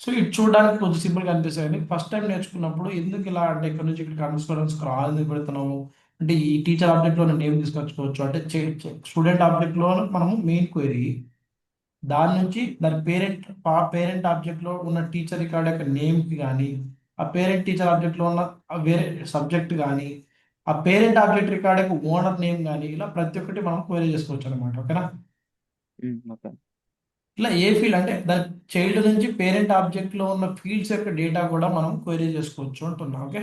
సో ఇది చూడడానికి కొంచెం సింపుల్గా అనిపిస్తుంది. ఫస్ట్ టైం నేర్చుకున్నప్పుడు ఎందుకు ఇలా అంటే ఇక్కడ నుంచి ఇక్కడ అండర్ స్కోర్ ఎందుకు పెడుతున్నాము అంటే ఈ టీచర్ ఆబ్జెక్ట్లో నేమ్ తీసుకొచ్చుకోవచ్చు అంటే స్టూడెంట్ ఆబ్జెక్ట్లో మనము మెయిన్ క్వెరీ, దాని నుంచి దాని పేరెంట్ ఆబ్జెక్ట్లో ఉన్న టీచర్ రికార్డ్ యొక్క నేమ్కి కానీ, ఆ పేరెంట్ టీచర్ ఆబ్జెక్ట్లో ఉన్న వేరే సబ్జెక్ట్ కానీ, ఆ పేరెంట్ ఆబ్జెక్ట్ రికార్డ్ యొక్క ఓనర్ నేమ్ కానీ ఇలా ప్రతి ఒక్కటి మనం క్వెరీ చేసుకోవచ్చు అనమాట ఓకేనా. ఓకే. ఇలా ఏ ఫీల్డ్ అంటే దాని చైల్డ్ నుంచి పేరెంట్ ఆబ్జెక్ట్లో ఉన్న ఫీల్డ్స్ యొక్క డేటా కూడా మనం క్వైరీ చేసుకోవచ్చు అంటున్నాం. Okay,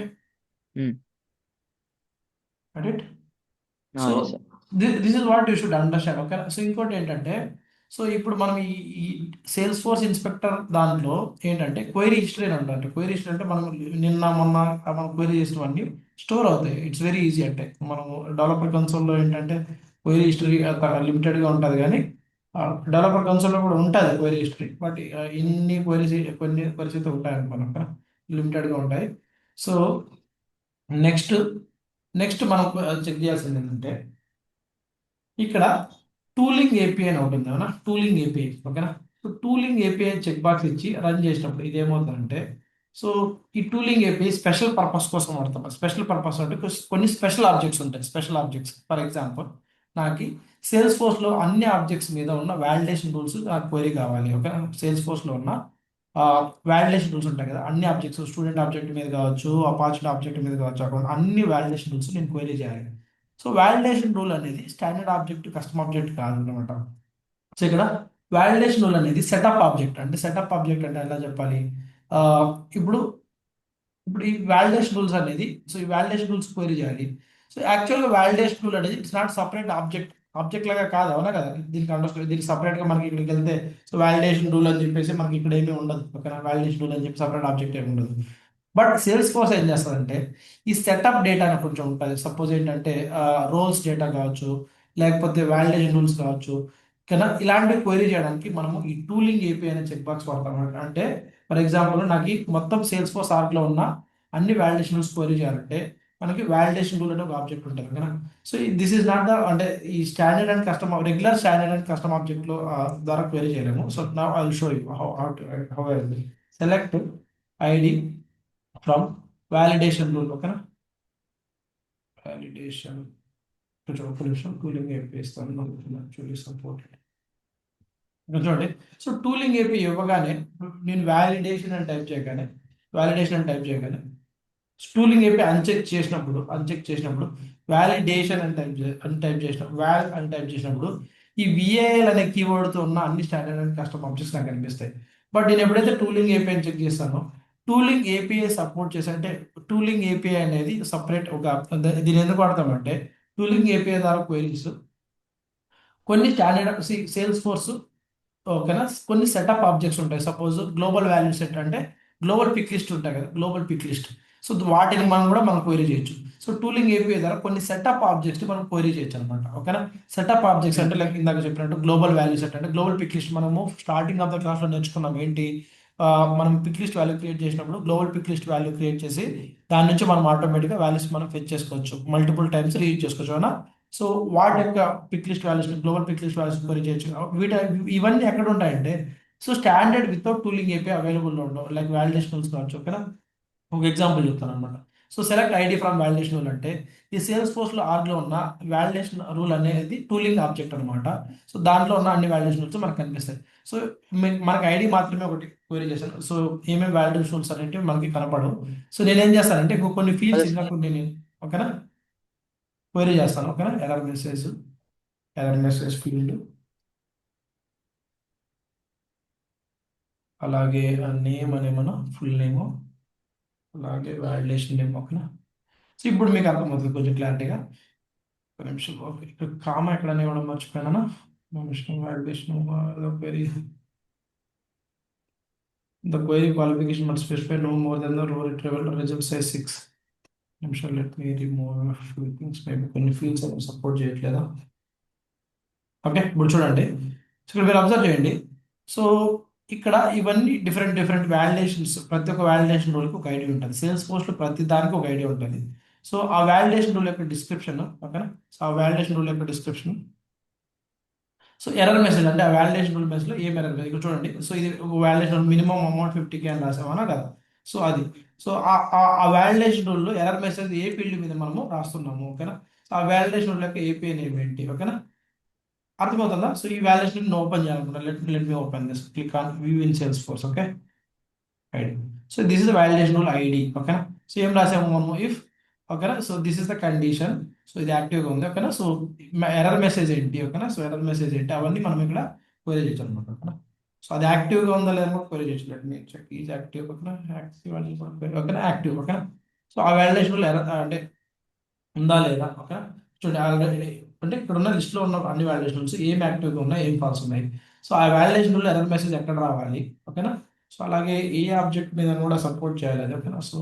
right. So yes sir. This is what you should understand. Okay, so ఇంకోటి ఏంటంటే, సో ఇప్పుడు మనం ఈ సేల్స్ ఫోర్స్ ఇన్స్పెక్టర్ దాంట్లో ఏంటంటే క్వైరీ హిస్టరీ అని అంటారు. క్వైరీ హిస్టరీ అంటే మనం నిన్న మొన్న మనం క్వైరీ చేసినవన్నీ స్టోర్ అవుతాయి. It's very easy. అంటే మనం డెవలపర్ కన్సోల్లో ఏంటంటే క్వైరీ హిస్టరీ లిమిటెడ్గా ఉంటుంది, కానీ డెవలపర్ కన్సోల్లో కూడా ఉంటుంది క్వైరీ హిస్టరీ. బట్ ఇన్ని క్వైరీస్ కొన్ని పరిస్థితులు ఉంటాయి అనుకున్నాక లిమిటెడ్గా ఉంటాయి. సో నెక్స్ట్ నెక్స్ట్ మనం చెక్ చేయాల్సింది ఏంటంటే, ఇక్కడ టూలింగ్ ఏపీఐ అని ఒకటి ఉంది అవునా, టూలింగ్ ఏపీఐ. ఓకేనా, so tooling API check box ఇచ్చి రన్ చేసినప్పుడు ఇది ఏమవుతుందంటే, సో ఈ టూలింగ్ ఏపీఐ స్పెషల్ పర్పస్ కోసం వాడతాం. స్పెషల్ పర్పస్ అంటే కొన్ని స్పెషల్ ఆబ్జెక్ట్స్ ఉంటాయి. స్పెషల్ ఆబ్జెక్ట్స్ ఫర్ ఎగ్జాంపుల్, నాకు సేల్స్ ఫోర్స్లో అన్ని ఆబ్జెక్ట్స్ మీద ఉన్న వ్యాలిడేషన్ రూల్స్ నాకు క్వైరీ కావాలి. ఓకే, సేల్స్ ఫోర్స్లో ఉన్న వ్యాలిడేషన్ రూల్స్ ఉంటాయి కదా, అన్ని ఆబ్జెక్ట్స్ స్టూడెంట్ ఆబ్జెక్ట్ మీద కావచ్చు, అపార్చునిటీ ఆబ్జెక్ట్ మీద కావచ్చు, అక్కడ అన్ని వ్యాలిడేషన్ రూల్స్ నేను క్వైరీ చేయాలి. సో వాలిడేషన్ రూల్ అనేది స్టాండర్డ్ ఆబ్జెక్ట్ కస్టమ్ ఆబ్జెక్ట్ కాదు అనమాట. సో ఇక్కడ వాలిడేషన్ రూల్ అనేది సెటప్ ఆబ్జెక్ట్. అంటే సెటప్ ఆబ్జెక్ట్ అంటే ఎలా చెప్పాలి, ఆ, ఇప్పుడు ఇప్పుడు ఈ వాలిడేషన్ రూల్స్ అనేది, సో ఈ వాలిడేషన్ రూల్స్ క్వైరీ చేయాలి. సో యాక్చువల్గా వాలిడేషన్ రూల్ అనేది it's not separate object. Object లాగా కాదు, అవునా కదా, దీనికి అండర్స్టాండ్ దీనికి సపరేట్గా మనకి ఇక్కడికి వెళ్తే సో వాలిడేషన్ రూల్ అని చెప్పేసి మనకి ఇక్కడ ఏమీ ఉండదు. ఓకేనా, వాలిడేషన్ రూల్ అని చెప్పి సపరేట్ ఆబ్జెక్ట్ ఏమి ఉండదు. బట్ సేల్స్ ఫోర్స్ ఏం చేస్తుందంటే ఈ సెటప్ డేటా అని కొంచెం ఉంటుంది. సపోజ్ ఏంటంటే రోల్స్ డేటా కావచ్చు, లేకపోతే వాలిడేషన్ రూల్స్ కావచ్చు. కదా, ఇలాంటివి క్వైరీ చేయడానికి మనము ఈ టూలింగ్ ఏపీ అనే చెక్ బాక్స్ వాడతాం అన్నమాట. అంటే ఫర్ ఎగ్జాంపుల్ నాకు ఈ మొత్తం సేల్స్ ఫోర్స్ ఆర్క్లో ఉన్న అన్ని వాలిడేషన్ రూల్స్ క్వైరీ చేయాలంటే మనకి వాలిడేషన్ రూల్ అనే ఒక ఆబ్జెక్ట్ ఉంటుంది కదా. So this is not the అంటే ఈ standard and custom regular standard and custom ఆబ్జెక్ట్లో ద్వారా క్వైరీ చేయలేము. సో నా I will show you how select ID from validation rule. ఓకేనా, వాలిడేషన్ కొంచెం ఒక నిమిషం టూలింగ్ ఏపీ ఇస్తాను యాక్చువల్లీ సపోర్ట్. చూడండి, సో టూలింగ్ ఏపీ ఇవ్వగానే నేను వాలిడేషన్ అని టైప్ చేయగానే, వాలిడేషన్ అని టైప్ చేయగానే టూలింగ్ ఏపీ అన్చెక్ చేసినప్పుడు వాలిడేషన్ అని టైప్ చేసినప్పుడు వాల్ అని టైప్ చేసినప్పుడు ఈ విఏఎల్ అనే కీవర్డ్తో ఉన్న అన్ని స్టాండర్డ్ అండ్ కస్టమ్ ఆబ్జెక్ట్స్ నాకు కనిపిస్తాయి. బట్ నేను ఎప్పుడైతే టూలింగ్ ఏపీఐ చెక్ చేస్తానో టూలింగ్ ఏపీఐ సపోర్ట్ చేసి, అంటే టూలింగ్ ఏపీఐ అనేది సపరేట్ ఒక దీన్ని ఎందుకు వాడతామంటే టూలింగ్ ఏపీఐ ద్వారా క్వైరీస్ కొన్ని స్టాండర్డ్ సేల్స్ ఫోర్స్. ఓకేనా, కొన్ని సెటప్ ఆబ్జెక్ట్స్ ఉంటాయి. సపోజ్ గ్లోబల్ వాల్యూ సెట్ అంటే గ్లోబల్ పిక్ లిస్ట్ ఉంటాయి కదా, గ్లోబల్ పిక్ లిస్ట్. సో వాటిని మనం క్వైరీ చేయొచ్చు. సో టూలింగ్ ఏపీఐ ద్వారా కొన్ని సెటప్ ఆబ్జెక్ట్స్ మనం క్వైరీ చేయొచ్చు అనమాట. ఓకేనా, సెటప్ ఆబ్జెక్ట్స్ అంటే లైక్ ఇందాక చెప్పినట్టు గ్లోబల్ వాల్యూ సెట్ అంటే గ్లోబల్ పిక్ లిస్ట్. మనము స్టార్టింగ్ ఆఫ్ ద క్లాస్లో నేర్చుకున్నాం ఏంటి, మనం పిక్ లిస్ట్ వాల్యూ క్రియేట్ చేసినప్పుడు global pick list value create చేసి దాని నుంచి మనం ఆటోమేటిక్గా వాల్యూస్ మనం ఫెచ్ చేసుకోవచ్చు, మల్టిపుల్ టైమ్స్ రీయూజ్ చేసుకోవచ్చు అవునా. సో వాటి యొక్క pick list values, global pick list values query చేయొచ్చు. ఇవన్నీ ఎక్కడ ఉంటాయంటే, so standard without tooling API అవైలబుల్లో ఉండవు, లైక్ వాలిడేషన్స్ కావచ్చు. ఓకేనా, ఒక ఎగ్జాంపుల్ చెప్తాను అనమాట. So select ID from validation rule అంటే ఈ సేల్స్ ఫోర్స్లో ఆర్గ్లో ఉన్న వాలిడేషన్ రూల్ అనేది టూలింగ్ ఆబ్జెక్ట్ అనమాట. సో దాంట్లో ఉన్న అన్ని వాలిడేషన్ రూల్స్ మనకు కనిపిస్తాయి. సో మనకి ఐడి మాత్రమే ఒకటి క్వైరీ చేశాను. సో ఏమేమి వాలిడేషన్ రూల్స్ అనేవి మనకి కనపడవు. సో నేనేం చేస్తానంటే కొన్ని ఫీల్డ్స్ ఇంకా కొన్ని ఓకేనా క్వైరీ చేస్తాను. ఓకేనా, ఎర్రర్ మెసేజ్ ఫీల్డ్, అలాగే నేమ్ అనే మన ఫుల్ నేమ్, అలాగే వాలిడేషన్ నేమ్. ఓకేనా, సో ఇప్పుడు మీకు అర్థమవుతుంది కొంచెం క్లారిటీగా. ఒక నిమిషం, ఓకే, ఇక్కడ కామా ఎక్కడనే ఇవ్వడం మర్చిపోయినా. నిమిషం, validation query, the query qualification must specify no more than the row retrieval result size 6 నిమిషం. Let me remove few things, maybe కొన్ని ఫీల్డ్స్ సపోర్ట్ చేయట్లేదా. ఓకే, ఇప్పుడు చూడండి, సో ఇక్కడ మీరు అబ్జర్వ్ చేయండి. సో ఇక్కడ ఇవన్నీ డిఫరెంట్ డిఫరెంట్ వాలిడేషన్స్, ప్రతి ఒక్క వాలిడేషన్ రూల్కి ఒక ఐడి ఉంటుంది. సేల్స్ పోస్ట్లో ప్రతి దానికి ఒక ఐడి ఉంటుంది. సో ఆ వాలిడేషన్ రూల్ యొక్క డిస్క్రిప్షన్. ఓకేనా, సో ఆ వాలిడేషన్ రూల్ యొక్క డిస్క్రిప్షన్. సో ఎర్రర్ మెసేజ్ అంటే ఆ వాలిడేషన్ రూల్ మెసేజ్లో ఏం ఎర్రర్ మెసేజ్ ఇక్కడ చూడండి. సో ఇది వాలిడేషన్ మినిమం అమౌంట్ 50K అని రాసామన్నా కదా. సో అది, సో ఆ వాలిడేషన్ రూల్లో ఎర్రర్ మెసేజ్ ఏ ఫీల్డ్ మీద మనము రాస్తున్నాము. ఓకేనా, సో ఆ వాలిడేషన్ రూల్ యొక్క ఏపీఐ నేమ్ ఏంటి. ఓకేనా, అర్థమవుతుందా. సో ఈ వాలిడేషన్ ఓపెన్ చేయాలనుకుంటా. Let me open this, click on view in Salesforce. Okay, ID. So this is the validation rule ID. ఓకేనా, సో ఏం రాసాము మనము ఇఫ్. ఓకేనా, so this is the condition. So ఇది యాక్టివ్గా ఉంది. ఓకేనా, సో ఎర్రర్ మెసేజ్ ఏంటి. ఓకేనా, సో ఎర్రర్ మెసేజ్ ఏంటి అవన్నీ మనం ఇక్కడ క్వైరీ చేయొచ్చు అనమాట. ఓకేనా, సో అది యాక్టివ్గా ఉందా లేదా కూడా క్వరీ చేయొచ్చు. Let me check is active ఓకేనా, యాక్టివ్ అని ఓకేనా, యాక్టివ్ ఓకేనా. సో ఆ వ్యాలిడేషన్లో అంటే ఉందా లేదా ఓకేనా. చూడండి ఆల్రెడీ అంటే ఇక్కడ ఉన్న లిస్ట్లో ఉన్న అన్ని వ్యాలిడేషన్స్ ఏం యాక్టివ్గా ఉన్నాయి ఏం ఫాల్స్ ఉన్నాయి. సో ఆ వ్యాలిడేషన్లో ఎర్రర్ మెసేజ్ ఎక్కడ రావాలి ఓకేనా. సో అలాగే ఏ ఆబ్జెక్ట్ మీద కూడా సపోర్ట్ చేయాలి అది ఓకేనా. సో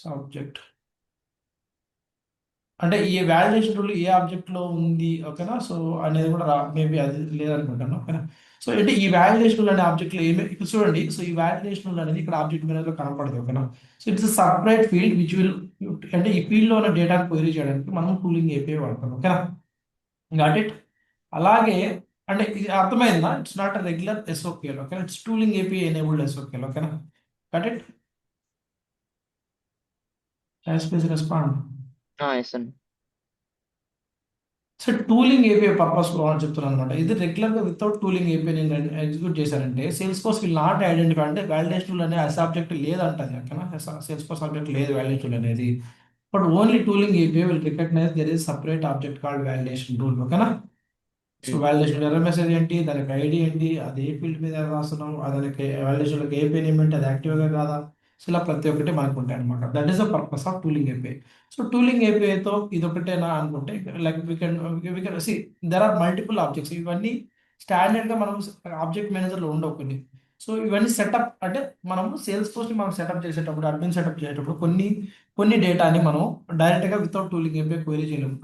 సబ్జెక్ట్ అంటే ఈ వాలిడేషన్ రూల్ ఏ ఆబ్జెక్ట్ లో ఉంది ఓకేనా. సో అనేది కూడా మేబీ అది లేదనుకుంటాను ఓకేనా. సో అంటే ఈ వాలిడేషన్ రూల్ అనే ఆబ్జెక్ట్ లో ఏమి ఇక్కడ చూడండి. సో ఈ వాలిడేషన్ రూల్ అనేది ఇక్కడ ఆబ్జెక్ట్ మీద కనపడదు ఓకేనా. So it's separate field which will అంటే ఈ ఫీల్డ్ లో ఉన్న డేటాను క్వెరీ చేయడానికి మనం టూలింగ్ ఏపీఐ వాడతాం ఓకేనా. Got it. అలాగే అంటే ఇది అర్థమైందా, ఇట్స్ నాట్ రెగ్యులర్ ఎస్ఓకేఎల్ ఓకేనా, it's tooling API enabled SOQL ఓకేనా. Got it. Please respond. Yes అన్న. సో టూలింగ్ ఏపీఐ పర్పస్ అని చెప్తున్నాను అనమాట. ఇది రెగ్యులర్గా వితౌట్ టూలింగ్ ఏపీఐ నేను ఎగ్జిక్యూట్ చేశానంటే Salesforce will not identify అంటే వ్యాలిడేషన్ అనే సబ్జెక్ట్ లేదంటది ఓకేనా. సేల్స్ ఫోర్స్ సబ్జెక్ట్ లేదు వ్యాలిడేషన్ అనేది. But only tooling API will recognise there is separate object called validation rule ఓకేనా. సో వాలిడేషన్ ఎర్రర్ మెసేజ్ ఏంటి, దానికి ఐడి ఏంటి, అది ఏ ఫీల్డ్ మీద రాస్తున్నాం, దానికి వాలిడేషన్లోకి ఏపీఐ నేమ్ ఏంటి, అది యాక్టివ్గా కాదా. సో ఇలా ప్రతి ఒక్కటి మనకు ఉంటాయి అనమాట. That is the purpose of tooling API. So tooling ఏపీఐతో ఇది ఒకటేనా అనుకుంటే like we can see there are multiple objects. ఇవన్నీ స్టాండర్డ్గా మనం ఆబ్జెక్ట్ మేనేజర్లో ఉండవు కొన్ని. సో ఇవన్నీ సెటప్ అంటే మనము సేల్స్ ఫోర్స్ని మనం సెటప్ చేసేటప్పుడు అడ్మిన్ సెటప్ చేసేటప్పుడు కొన్ని డేటాని మనం డైరెక్ట్గా వితౌట్ టూలింగ్ ఏపీఐ క్వెరీ చేయలేము.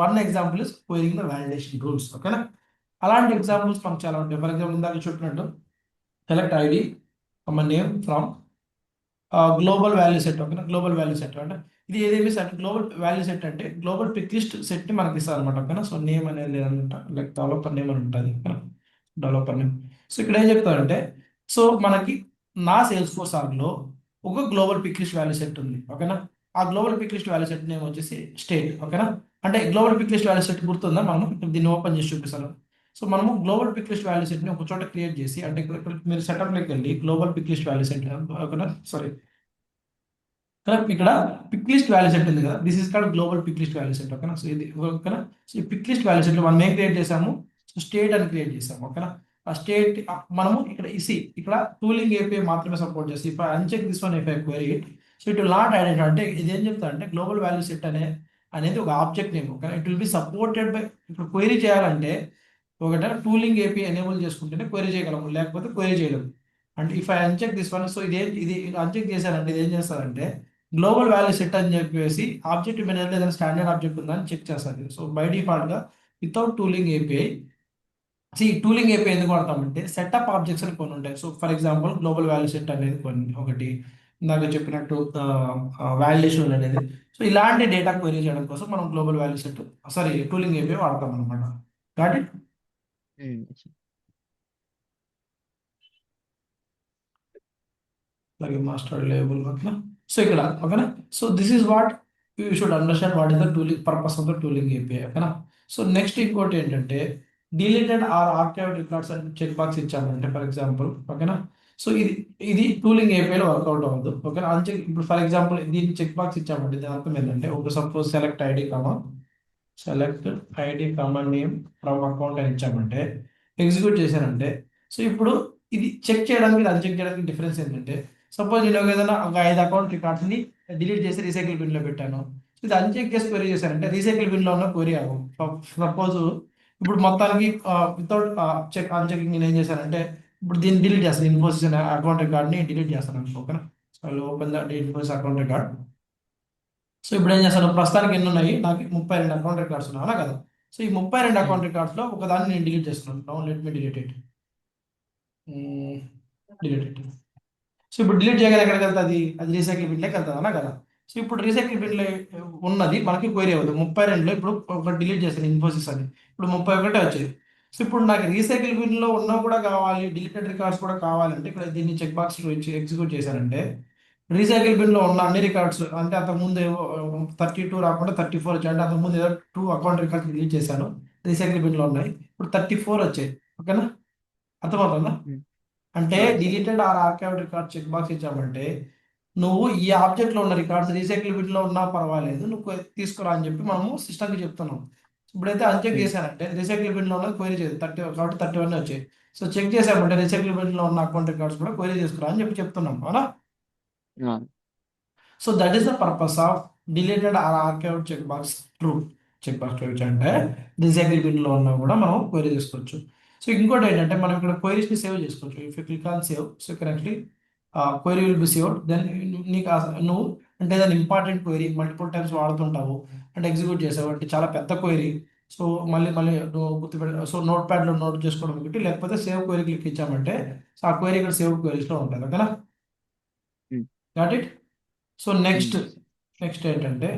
One example is క్వెరీయింగ్ the validation rules ఓకేనా. అలాంటి ఎగ్జాంపుల్స్ మనకు చాలా ఉంటాయి. ఫర్ ఎగ్జాంపుల్ ఇందాక చెప్పినట్టు select ID name from global value set ఓకేనా. గ్లోబల్ వాల్యూ సెట్ అంటే ఇది ఏదేమి సెట్ గ్లోబల్ వాల్యూ సెట్ అంటే గ్లోబల్ పిక్ లిస్ట్ సెట్ని మనకి ఇస్తారు అనమాట ఓకేనా. సో నేమ్ అనేది లేదనమాట, లైక్ డెవలపర్ నేమ్ అని ఉంటుంది ఓకేనా, డెవలపర్ నేమ్. సో ఇక్కడ ఏం చెప్తారంటే సో మనకి నా సేల్స్ ఫోర్స్ ఆర్గ్లో ఒక global pick list value set ఉంది ఓకేనా. ఆ global pick list value set name వచ్చేసి స్టేట్ ఓకేనా. అంటే global pick list value set గుర్తుందా, మనం దీన్ని ఓపెన్ చేసి చూపిస్తాను. సో మనము గ్లోబల్ పిక్ లిస్ట్ వాల్యూ సెట్ని ఒక చోట క్రియేట్ చేసి అంటే ఇక్కడ మీరు సెటప్లోకి వెళ్ళి global pick list value set ఓకేనా, సారీ ఇక్కడ పిక్ లిస్ట్ వాల్యూ సెట్ ఉంది కదా, this is called global pick list value set ఓకేనా. సో ఇది ఓకేనా. సో ఈ పిక్ లిస్ట్ వాల్యూ సెట్ మనం ఏం క్రియేట్ చేసాము, సో స్టేట్ అని క్రియేట్ చేసాము ఓకేనా. ఆ స్టేట్ మనము ఇక్కడ ఇక్కడ టూలింగ్ ఏపీఐ మాత్రమే సపోర్ట్ చేసి ఇప్పుడు uncheck this one F I query it. So it will not identify అంటే ఇది ఏం చెప్తా అంటే గ్లోబల్ వాల్యూ సెట్ అనేది ఒక object name okay. It will be supported by ఇప్పుడు క్వెరీ చేయాలంటే ఒకట టూలింగ్ ఏపీ ఎనేబుల్ చేసుకుంటేనే క్వెరీ చేయగలము, లేకపోతే క్వెరీ చేయలేము. అంటే if I uncheck this one, so ఇది అన్చెక్ చేశారంటే ఇది ఏం చేస్తారంటే గ్లోబల్ వాల్యూ సెట్ అని చెప్పేసి ఆబ్జెక్ట్ మేనేజర్ ఏదైనా స్టాండర్డ్ ఆబ్జెక్ట్ ఉందా అని చెక్ చేస్తుంది. సో బై డిఫాల్ట్గా without tooling API tooling API ఎందుకు వాడతామంటే సెటప్ ఆబ్జెక్ట్స్ అని కొన్ని ఉంటాయి. So for example global value set అనేది ఒకటి ఇందాక చెప్పినట్టు వాల్యుయేషన్ అనేది. సో ఇలాంటి డేటా క్వెరీ చేయడం కోసం మనం global value set sorry tooling API వాడతాం అనమాట. Got it. అలాగే మాస్టర్ లేబుల్ ఓకేనా. సో ఇక్కడ ఓకేనా. So this is what you should understand what is the tooling purpose of the tooling API ఓకేనా. సో నెక్స్ట్ ఇంకోటి ఏంటంటే డిలీటెడ్ ఆర్ ఆర్కైవ్ రికార్డ్స్ అని చెక్ బాక్స్ ఇచ్చామంటే ఫర్ ఎగ్జాంపుల్ ఓకేనా. సో ఇది టూలింగ్ ఏపీఐలో వర్కౌట్ అవ్వదు ఓకేనా. ఇప్పుడు ఫర్ ఎగ్జాంపుల్ దీన్ని చెక్ బాక్స్ ఇచ్చామంటే దాని అర్థం ఏంటంటే ఒక suppose select ID comma name from account అని ఇచ్చామంటే ఎగ్జిక్యూట్ చేశానంటే సో ఇప్పుడు ఇది చెక్ చేయడానికి ఇది అన్చెక్ చేయడానికి డిఫరెన్స్ ఏంటంటే సపోజ్ నేను ఏదైనా ఒక 5 అకౌంట్ రికార్డ్స్ని డిలీట్ చేసి రీసైకిల్ బిన్లో పెట్టాను. సో ఇది అన్చెక్ చేసి క్వెరీ చేశానంటే రీసైకిల్ బిన్లో ఉన్న క్వెరీ అవ్వం. సపోజ్ ఇప్పుడు మొత్తానికి వితౌట్ అన్చెకింగ్ నేను ఏం చేశానంటే ఇప్పుడు దీన్ని డిలీట్ చేస్తాను, ఇన్ఫోసిస్ అకౌంట్ రికార్డ్ని డిలీట్ చేస్తాను ఓకేనా. So open the Infosys account record. So ఇప్పుడు ఏం చేస్తాను, ప్రస్తుతానికి ఎన్ని ఉన్నాయి, నాకు 32 అకౌంట్ రికార్డ్స్ ఉన్నాయి అవునా కదా. సో ఈ 32 అకౌంట్ రికార్డ్స్లో ఒక దాన్ని నేను డిలీట్ చేస్తున్నాను. Let me delete it. So ఇప్పుడు డిలీట్ చేయగానే ఎక్కడికి వెళ్తుంది, అది రీసైకిల్ బిన్లోకి వెళ్తుంది అవునా కదా. సో ఇప్పుడు రీసైకిల్ బిన్లో ఉన్నది మనకి క్వెరీ అవ్వదు. 32లో ఇప్పుడు ఒకటి డిలీట్ చేస్తాను ఇన్ఫోసిస్ అని, ఇప్పుడు 31 వచ్చేది. సో ఇప్పుడు నాకు రీసైకిల్ బిన్లో ఉన్నవి కూడా కావాలి, డిలీటెడ్ రికార్డ్స్ కూడా కావాలంటే ఇక్కడ దీన్ని చెక్ బాక్స్ ఎగ్జిక్యూట్ చేశానంటే రీసైకిల్ బిన్లో ఉన్న అన్ని రికార్డ్స్ అంటే అంతకుముందు 32 రాకుండా 34 వచ్చాయి. అంటే అంతకుముందు ఏదో 2 అకౌంట్ రికార్డ్స్ డిలీట్ చేశాను, రీసైకిల్ బిన్లో ఉన్నాయి, ఇప్పుడు 34 వచ్చాయి ఓకేనా. అర్థమవుతుందా. అంటే deleted or archived record check box ఇచ్చామంటే నువ్వు ఈ ఆబ్జెక్ట్లో ఉన్న రికార్డ్స్ రీసైకిల్ బిన్లో ఉన్నా పర్వాలేదు, నువ్వు తీసుకురా అని చెప్పి మనము సిస్టమ్కి చెప్తున్నాం. ఇప్పుడైతే అన్చెక్ ఉమ్, చేశానంటే రీసైకిల్ బిన్ లో ఉన్నది క్వైరీ చేయదు 30 కాబట్టి 31 వచ్చాయి. సో చెక్ చేసామంటే రీసైకిల్ బిన్ లో ఉన్న అకౌంట్ రికార్డ్స్ కూడా క్వైరీ చేసుకురా అని చెప్తున్నాం అవునా. ఆ, so that is the purpose of deleted or archived check box true. Check box true అంటే రీసైకిల్ బిన్ లో ఉన్నా కూడా మనం క్వైరీ చేసుకోవచ్చు. సో ఇంకోటి ఏంటంటే మనం ఇక్కడ క్వైరీస్ ని సేవ్ చేసుకోవచ్చు. If you click on save, so correctly query will be saved. Then నీకు నువ్వు అంటే ఏదైనా ఇంపార్టెంట్ క్వైరీ మల్టిపుల్ టైమ్స్ వాడుతుంటావు అంటే ఎగ్జిక్యూట్ చేసావు అంటే చాలా పెద్ద క్వైరీ. సో మళ్ళీ మళ్ళీ నువ్వు గుర్తుపెట్ట, సో నోట్ ప్యాడ్ లో నోట్ చేసుకోవడం ఒకటి, లేకపోతే సేవ్ క్వైరీ క్లిక్ ఇచ్చామంటే సో ఆ క్వైరీ ఇక్కడ సేవ్ క్వైరీస్ లో ఉంటుంది. ఓకేనా, um, got it. So um, next ఏంటంటే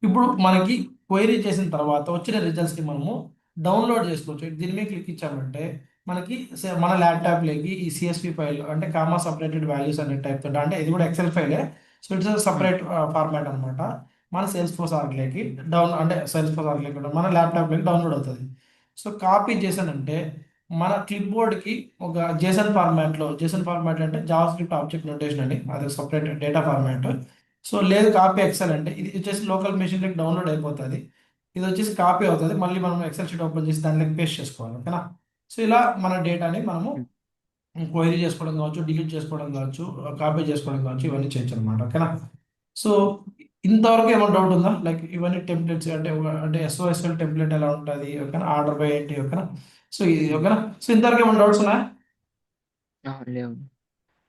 ఇప్పుడు మనకి క్వైరీ చేసిన తర్వాత వచ్చిన రిజల్ట్స్ని మనము డౌన్లోడ్ చేసుకోవచ్చు. దీని మీద క్లిక్ ఇచ్చామంటే మనకి మన ల్యాప్టాప్లోకి ఈ సిఎస్వి ఫైల్ అంటే కామా సపరేటెడ్ వాల్యూస్ అనే టైప్ అంటే ఇది కూడా ఎక్సెల్ ఫైలే. So it's um, separate format అనమాట. మన సేల్స్ ఫోర్స్ ఆర్క్లోకి డౌన్ అంటే సేల్స్ ఫోర్స్ ఆర్క్లోకి మన ల్యాప్టాప్లోకి డౌన్లోడ్ అవుతుంది. సో కాపీ చేశానంటే మన క్లిప్ బోర్డ్కి ఒక జేసన్ ఫార్మాట్ అంటే జావా స్క్రిప్ట్ ఆబ్జెక్ట్ నోటేషన్ అని అది సపరేట్ డేటా ఫార్మాట్. సో లేదు కాపీ ఎక్సెల్ అంటే ఇది వచ్చేసి లోకల్ మెషిన్లోకి డౌన్లోడ్ అయిపోతుంది. ఇది వచ్చేసి కాపీ అవుతుంది, మళ్ళీ మనం ఎక్సెల్ షీట్ ఓపెన్ చేసి దాంట్లోకి పేస్ట్ చేసుకోవాలి. ఓకేనా. సో ఇలా మన డేటాని మనము ఉమ్. క్వైరీ చేసుకోవడం కావచ్చు, డిలీట్ చేసుకోవడం కావచ్చు, కాపీ చేసుకోవడం కావచ్చు, ఇవన్నీ చేయొచ్చు అనమాట. ఓకేనా. సో ఇంతవరకు ఏమైనా డౌట్ ఉందా? లైక్ ఇవన్నీ టెంప్లెట్స్ అంటే అంటే ఎస్ఓఎస్ఎల్ టెంప్లెట్ ఎలా ఉంటుంది, ఓకేనా, ఆర్డర్ బై ఏంటి, ఓకేనా. సో ఇది ఓకేనా. సో ఇంతవరకు ఏమైనా డౌట్స్ ఉన్నాయా? లేవు.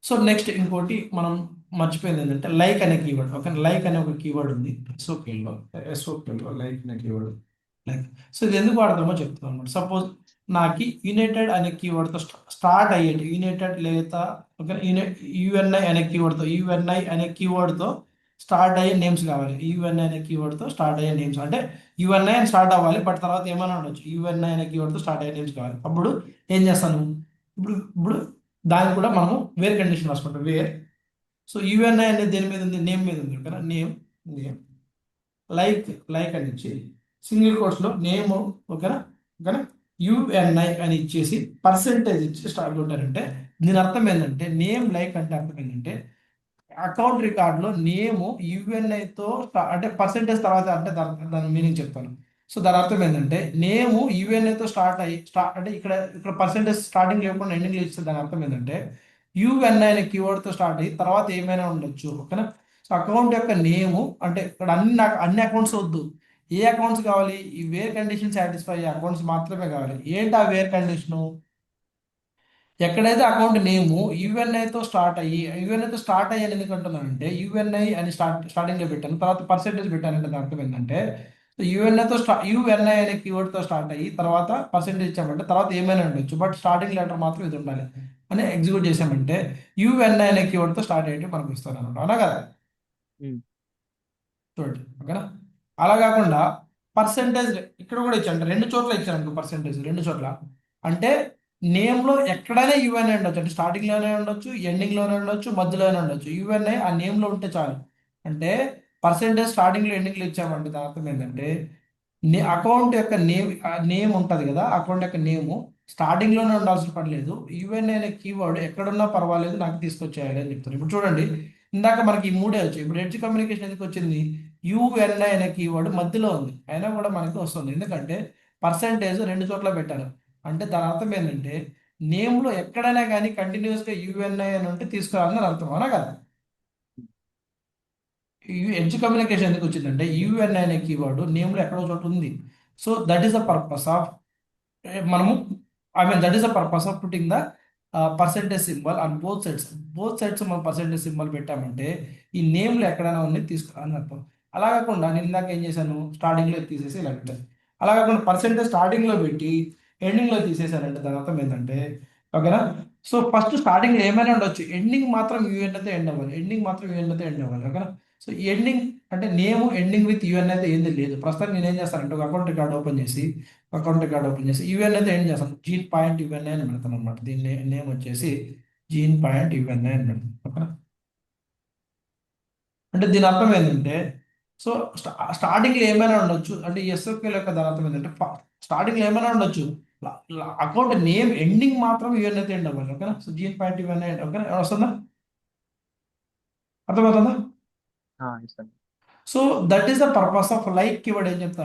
సో నెక్స్ట్ ఇంకోటి మనం మర్చిపోయింది ఏంటంటే లైక్ అనే కీవర్డ్. ఓకే, లైక్ అనే ఒక కీవర్డ్ ఉంది ఎస్ఓకేలో లైక్ అనే కీవర్డ్. లైక్, సో ఇది ఎందుకు వాడతామో చెప్తాను అనమాట. సపోజ్ నాకు యునైటెడ్ అనే కీవర్డ్తో స్టార్ట్ అయ్యేది యునైటెడ్ లేదా ఓకే యుఎన్ఐ అనే కీవర్డ్తో స్టార్ట్ అయ్యే నేమ్స్ కావాలి. యుఎన్ఐ అనే కీవర్డ్తో స్టార్ట్ అయ్యే నేమ్స్ అంటే యుఎన్ఐ అని స్టార్ట్ అవ్వాలి, బట్ తర్వాత ఏమైనా ఉండొచ్చు. యుఎన్ఐ అనే కీవర్డ్తో స్టార్ట్ అయ్యే నేమ్స్ కావాలి. అప్పుడు ఏం చేస్తాను, ఇప్పుడు దానికి కూడా మనము వేర్ కండిషన్ రాసుకుంటాం. వేర్, సో యుఎన్ఐ అనేది దేని మీద ఉంది, నేమ్ మీద ఉంది కదా. నేమ్ లైక్ అని ఇచ్చి సింగిల్ కోట్స్లో నేమ్, ఓకేనా. ఓకేనా, యుఎన్ఐ అని ఇచ్చేసి పర్సెంటేజ్ ఇచ్చి స్టార్ట్ కొట్టారంటే దీని అర్థం ఏంటంటే నేమ్ లైక్ అంటే అర్థం ఏంటంటే అకౌంట్ రికార్డులో నేము యుఎన్ఐతో అంటే పర్సెంటేజ్ తర్వాత అంటే దాని మీనింగ్ చెప్తాను. సో దాని అర్థం ఏంటంటే నేము యుఎన్ఐతో స్టార్ట్ అయ్యి అంటే ఇక్కడ పర్సెంటేజ్ స్టార్టింగ్ లేకుండా ఎండింగ్ ఇస్తే దాని అర్థం ఏంటంటే యుఎన్ఐ అనే కీవర్డ్తో స్టార్ట్ అయ్యి తర్వాత ఏమైనా ఉండొచ్చు. ఓకేనా. సో అకౌంట్ యొక్క నేము అంటే ఇక్కడ అన్ని అకౌంట్స్ వద్దు. ఏ అకౌంట్స్ కావాలి, ఈ వేర్ కండిషన్ సాటిస్ఫై అయ్యే అకౌంట్స్ మాత్రమే కావాలి. ఏంటి ఆ వేర్ కండిషను, ఎక్కడైతే అకౌంట్ నేము యుఎన్ఐతో స్టార్ట్ అయ్యాను ఎందుకు అంటున్నానంటే యుఎన్ఐ అని స్టార్టింగ్లో పెట్టాను, తర్వాత పర్సెంటేజ్ పెట్టానంటే దాని అర్థం ఏంటంటే యుఎన్ఐ అనే కీవర్డ్తో స్టార్ట్ అయ్యి తర్వాత పర్సెంటేజ్ ఇచ్చామంటే తర్వాత ఏమైనా ఉండొచ్చు, బట్ స్టార్టింగ్ లెటర్ మాత్రం ఇది ఉండాలి అని ఎగ్జిక్యూట్ చేసామంటే యుఎన్ఐ అనే కీవర్డ్తో స్టార్ట్ అయ్యి మనకు ఇస్తారు అనమాట. అవునా కదా. ఉమ్, చూడండి, ఓకేనా. అలా కాకుండా పర్సెంటేజ్ ఇక్కడ కూడా ఇచ్చాను, రెండు చోట్ల ఇచ్చాను పర్సెంటేజ్ రెండు చోట్ల. అంటే నేమ్లో ఎక్కడైనా యుఎన్ఐ ఉండొచ్చు, అంటే స్టార్టింగ్లోనే ఉండొచ్చు, ఎండింగ్లోనే ఉండొచ్చు, మధ్యలోనే ఉండొచ్చు. యుఎన్ఐ ఆ నేమ్లో ఉంటే చాలు. అంటే పర్సెంటేజ్ స్టార్టింగ్లో ఎండింగ్లో ఇచ్చామంటే దాని అర్థం ఏంటంటే అకౌంట్ యొక్క నేమ్ ఉంటుంది కదా, అకౌంట్ యొక్క నేము స్టార్టింగ్లోనే ఉండాల్సిన పని లేదు. యుఎన్ఐ అనే కీవర్డ్ ఎక్కడున్నా పర్వాలేదు నాకు తీసుకొచ్చేయాలి అని చెప్తాను. ఇప్పుడు చూడండి, ఇందాక మనకి ఈ మూడే వచ్చాయి. ఇప్పుడు ఎడ్జ్ కమ్యూనికేషన్ ఎందుకు వచ్చింది, యుఎన్ఐ అనే కీవర్డ్ మధ్యలో ఉంది అయినా కూడా మనకి వస్తుంది, ఎందుకంటే పర్సెంటేజ్ రెండు చోట్ల పెట్టారు. అంటే దాని అర్థం ఏంటంటే నేమ్లో ఎక్కడైనా కానీ కంటిన్యూస్గా యుఎన్ఐ అని ఉంటే తీసుకురావాలని అర్థం. అవునా కదా. ఎడ్జ్ కమ్యూనికేషన్ ఎందుకు వచ్చిందంటే యుఎన్ఐ అనే కీవర్డ్ నేమ్లో ఎక్కడో చోట ఉంది. So that is the purpose of మనము that is the purpose of putting the percentage symbol on both sides మనం పర్సెంటేజ్ సింబల్ పెట్టామంటే ఈ నేమ్లు ఎక్కడైనా ఉన్నాయి తీసుకురాని అర్థం. అలా కాకుండా నేను ఇందాక ఏం చేశాను, స్టార్టింగ్లో తీసేసి ఇలా పెట్టాను. అలా కాకుండా పర్సెంటేజ్ స్టార్టింగ్లో పెట్టి ఎండింగ్లో తీసేశానంటే దాని అర్థం ఏంటంటే ఓకేనా. సో ఫస్ట్ స్టార్టింగ్ ఏమైనా ఉండొచ్చు, ఎండింగ్ మాత్రం యూఎన్ఐతో ఎండ్ అవ్వాలి. ఓకేనా. సో ఎండింగ్ అంటే నేమ్ ఎండింగ్ విత్ యూఎన్ అయితే ఏంది లేదు. ప్రస్తుతం నేను ఏం చేస్తానంటే ఒక అకౌంట్ రికార్డ్ ఓపెన్ చేసి యూఎన్ అయితే ఏం చేస్తాను, జీన్ పాయింట్ యూఎన్ఐ అని పెడతాను అనమాట. దీని నేమ్ వచ్చేసి జీన్ పాయింట్ యూఎన్ఐ అని పెడతాను. ఓకేనా. అంటే దీని అర్థం ఏంటంటే సో స్టార్టింగ్లో ఏమైనా ఉండొచ్చు, అంటే ఎస్ఓకేల్ యొక్క దాని అర్థం ఏంటంటే స్టార్టింగ్లో ఏమైనా ఉండొచ్చు, అకౌంట్ నేమ్ ఎండింగ్ మాత్రం యూఎన్ అయితే ఎండ్ అవ్వాలి. ఓకేనా. సో జీన్ పాయింట్ యూఎన్ఐ ఓకేనా, వస్తుందా, అర్థమవుతుందా. ఇస్తాను. So that is the purpose of like keyword. ఏం చెప్తా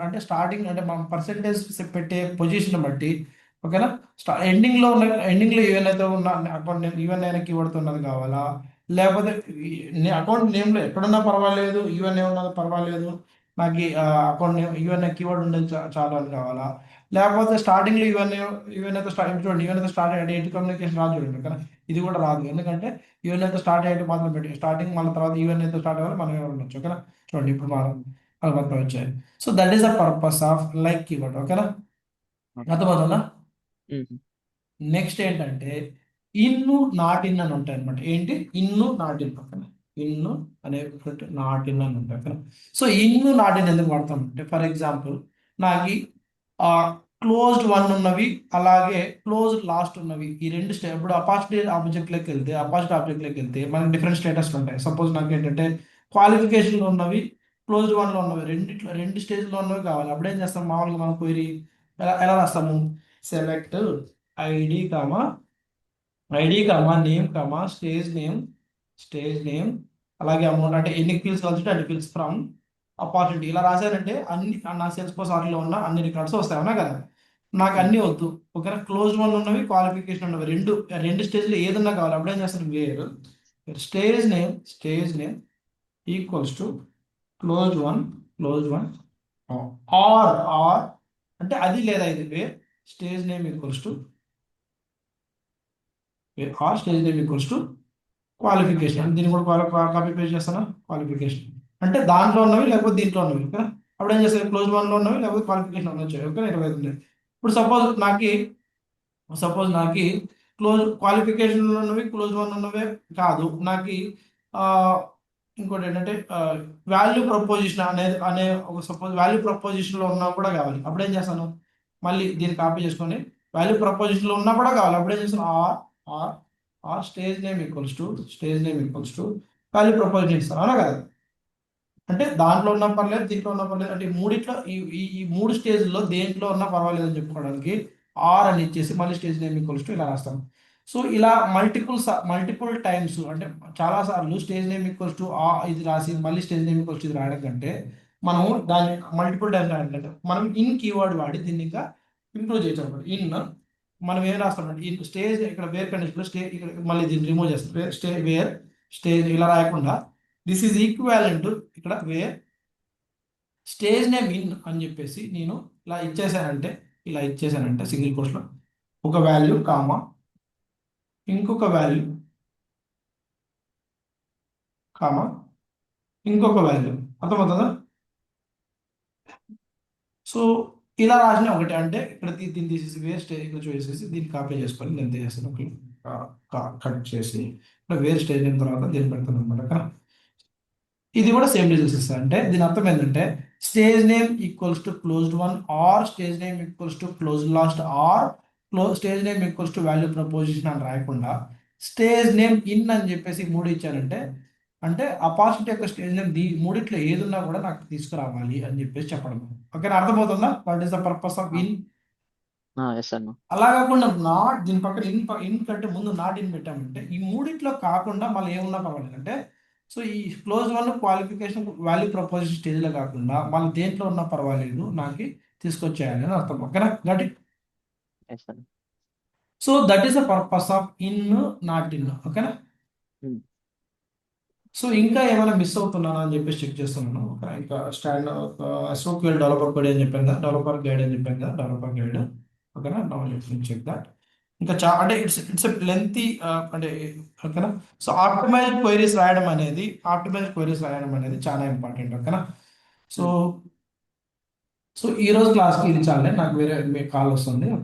అంటే స్టార్టింగ్ అంటే మనం పర్సెంటేజ్ పెట్టే పొజిషన్ బట్టి, ఓకేనా, ఎండింగ్లో ఉన్న ఎండింగ్లో ఈవెన్ అయితే ఉన్న అకౌంట్ నేమ్ ఈవెన్ అయినా కీవర్డ్తో ఉన్నది కావాలా, లేకపోతే అకౌంట్ నేమ్లో ఎక్కడున్నా పర్వాలేదు, ఈవెన్ ఏమన్నది పర్వాలేదు, నాకు అకౌంట్ నేమ్ ఈవెన్ కీవర్డ్ ఉండేది చాలు అని కావాలా, లేకపోతే స్టార్టింగ్లో ఈవెన్ అయితే చూడండి, ఈవెన్ అయితే స్టార్ట్ అయ్యే ఎయిట్ కమ్యూనికేషన్ రాదు చూడండి, ఓకేనా, ఇది కూడా రాదు. ఎందుకంటే ఈవెన్ అయితే స్టార్ట్ అయ్యేది మాత్రం పెట్టి స్టార్టింగ్ మళ్ళీ తర్వాత ఈవెన్ అయితే స్టార్ట్ అవ్వాలి, మనం ఎవరు ఉండొచ్చు, ఓకేనా. చూడండి ఇప్పుడు మనం అలా మొత్తం వచ్చాయి. So that is the purpose of like keyword, ఓకేనా, అర్థమవుతుందా. ఉమ్, నెక్స్ట్ ఏంటంటే ఇన్ను నాట్ ఇన్ అని ఉంటాయి అనమాట. ఏంటి ఇన్ను నాట్ ఇన్ పక్కన ఇన్ను అనే నాట్ ఇన్ అని ఉంటాయి కదా. సో ఇన్ను నాట్ ఇన్ ఎందుకు వాడతాం అంటే, ఫర్ ఎగ్జాంపుల్ నాకు క్లోజ్డ్ వన్ ఉన్నవి అలాగే క్లోజ్డ్ లాస్ట్ ఉన్నవి ఈ రెండు ఇప్పుడు అపాజిట్ ఆబ్జెక్ట్లోకి వెళ్తే మనకి డిఫరెంట్ స్టేటస్ ఉంటాయి. సపోజ్ నాకు ఏంటంటే క్వాలిఫికేషన్లో ఉన్నవి, క్లోజ్డ్ వన్లో ఉన్నవి, రెండు స్టేజ్లో ఉన్నవి కావాలి. అప్పుడు ఏం చేస్తాం, మామూలుగా మనం క్వైరీ ఎలా ఎలా రాస్తాము, select ID comma name comma stage name అలాగే అమౌంట్, అంటే ఎన్ని ఫీల్డ్స్ కలిసి అన్ని ఫీల్డ్స్ ఫ్రమ్ ఆపర్చునిటీ ఇలా రాశానంటే అన్ని నా సేల్స్ ఫోర్స్ ఆర్లో ఉన్న అన్ని రికార్డ్స్ వస్తాయి, అవునా కదా. నాకు ఉమ్, అన్ని వద్దు, ఓకేనా, క్లోజ్ వన్ ఉన్నవి క్వాలిఫికేషన్ ఉన్నవి రెండు స్టేజ్లో ఏదన్నా కావాలి. అప్పుడు ఏం చేస్తాను, where stage name equals to close won or అంటే అది లేదా ఇది where stage name equals to stage name equals to qualification. దీన్ని కూడా కాపీ పేస్ట్ చేస్తానా, క్వాలిఫికేషన్ అంటే దాంట్లో ఉన్నవి లేకపోతే దీంట్లో ఉన్నవి, ఓకేనా. అప్పుడు ఏం చేస్తాను, క్లోజ్ వన్లో ఉన్నవి లేకపోతే క్వాలిఫికేషన్ వచ్చాయి, ఓకే, 25 ఇప్పుడు సపోజ్ నాకు క్వాలిఫికేషన్లో ఉన్నవి క్లోజ్ వన్ ఉన్నవే కాదు, నాకు ఆ, ఇంకోటి ఏంటంటే వాల్యూ ప్రపోజిషన్ అనే ఒక సపోజ్ వాల్యూ ప్రపోజిషన్లో ఉన్నా కూడా కావాలి. అప్పుడు ఏం చేస్తాను, మళ్ళీ దీన్ని కాపీ చేసుకొని వాల్యూ ప్రపోజిషన్లో ఉన్నా కూడా కావాలి. అప్పుడు ఏం చేస్తాను, or or stage name equals to value proposition ఇస్తాను, అవునా కదా. అంటే దాంట్లో ఉన్నా పర్లేదు, దీంట్లో ఉన్నా పర్లేదు, అంటే ఈ మూడిట్లో ఈ మూడు స్టేజ్లో దేంట్లో ఉన్నా పర్వాలేదు అని చెప్పుకోవడానికి ఆర్ అని ఇచ్చేసి మళ్ళీ స్టేజ్ నేమ్ ఈక్వల్స్ టు ఇలా రాస్తాం. సో ఇలా మల్టిపుల్ టైమ్స్ అంటే చాలా సార్లు స్టేజ్ నేమ్ ఈక్వల్స్ టు ఇది రాసి మళ్ళీ స్టేజ్ నేమ్ ఈక్వల్స్ టు ఇది రాయడం కంటే మనం దాన్ని మల్టిపుల్ టైమ్స్ రాయాలంటే మనం ఇన్ కీవర్డ్ వాడి దీన్ని ఇంకా ఇంప్రూవ్ చేయొచ్చు అనమాట. ఇన్ మనం ఏం రాస్తామంటే ఇన్ స్టేజ్ ఇక్కడ వేర్ కండిషన్లో ఇక్కడ మళ్ళీ దీన్ని రిమూవ్ చేస్తాం, వేర్ స్టేజ్ ఇలా రాయకుండా దిస్ ఈజ్ ఈక్వాలెంట్ ఇక్కడ వేర్ స్టేజ్ నేమ్ ఇన్ అని చెప్పేసి నేను ఇలా ఇచ్చేసానంటే సింగిల్ కోర్స్లో ఒక వాల్యూ కామా ఇంకొక వాల్యూ కామా ఇంకొక వాల్యూ, అర్థమవుతుందా. సో ఇలా రాసిన ఒకటి అంటే ఇక్కడ దీన్ని తీసేసి వేస్ట్ ఇక్కడ చూసేసి దీన్ని కాపీ చేసుకొని నేను చేస్తాను, కట్ చేసి ఇక్కడ వేర్ స్టేజ్ అయిన తర్వాత దీన్ని పెడతాను అనమాట. ఇది కూడా సేమ్ రిజల్ట్స్ ఇస్తుంది. అంటే దీని అర్థం ఏంటంటే stage name equals to closed won or stage name equals to close lost or stage name equals to value proposition అని రాయకుండా స్టేజ్ నేమ్ ఇన్ అని చెప్పేసి మూడు ఇచ్చానంటే అంటే అపార్చునిటీ యొక్క స్టేజ్ నేమ్ మూడిట్లో ఏదున్నా కూడా నాకు తీసుకురావాలి అని చెప్పేసి చెప్పడం. ఓకేనా, అర్థమవుతుందా, what is the purpose of in. Yes అన్న. అలా కాకుండా నాట్ దీని పక్కన ఇన్ కంటే ముందు నాట్ ఇన్ పెట్టామంటే ఈ మూడిట్లో కాకుండా మళ్ళీ ఏమున్నా పర్వాలేదు అంటే, సో ఈ close won qualification value proposition స్టేజ్లో కాకుండా మళ్ళీ దేంట్లో ఉన్నా పర్వాలేదు నాకు తీసుకొచ్చేయాలి అని అర్థం, ఓకేనా, గట్ ఇట్. ఎస్ అన్న. So that is the purpose of in not in, ఓకేనా. ఉమ్, సో ఇంకా ఏమైనా మిస్ అవుతున్నానా అని చెప్పేసి చెక్ చేస్తున్నాను. ఇంకా SOQL డెవలపర్ కోడ్ అని చెప్పాను కదా, డెవలపర్ గైడ్ అని చెప్పాను కదా, డెవలపర్ గైడ్, ఓకేనా. Now let's check that. ఇంకా అంటే ఇట్స్ లెంతీ అంటే, ఓకేనా. సో ఆప్టిమైజ్డ్ క్వైరీస్ రాయడం అనేది చాలా ఇంపార్టెంట్, ఓకేనా. సో ఉమ్. సో ఈ రోజు క్లాస్కి ఇది చాలే, నాకు వేరే కాల్ వస్తుంది.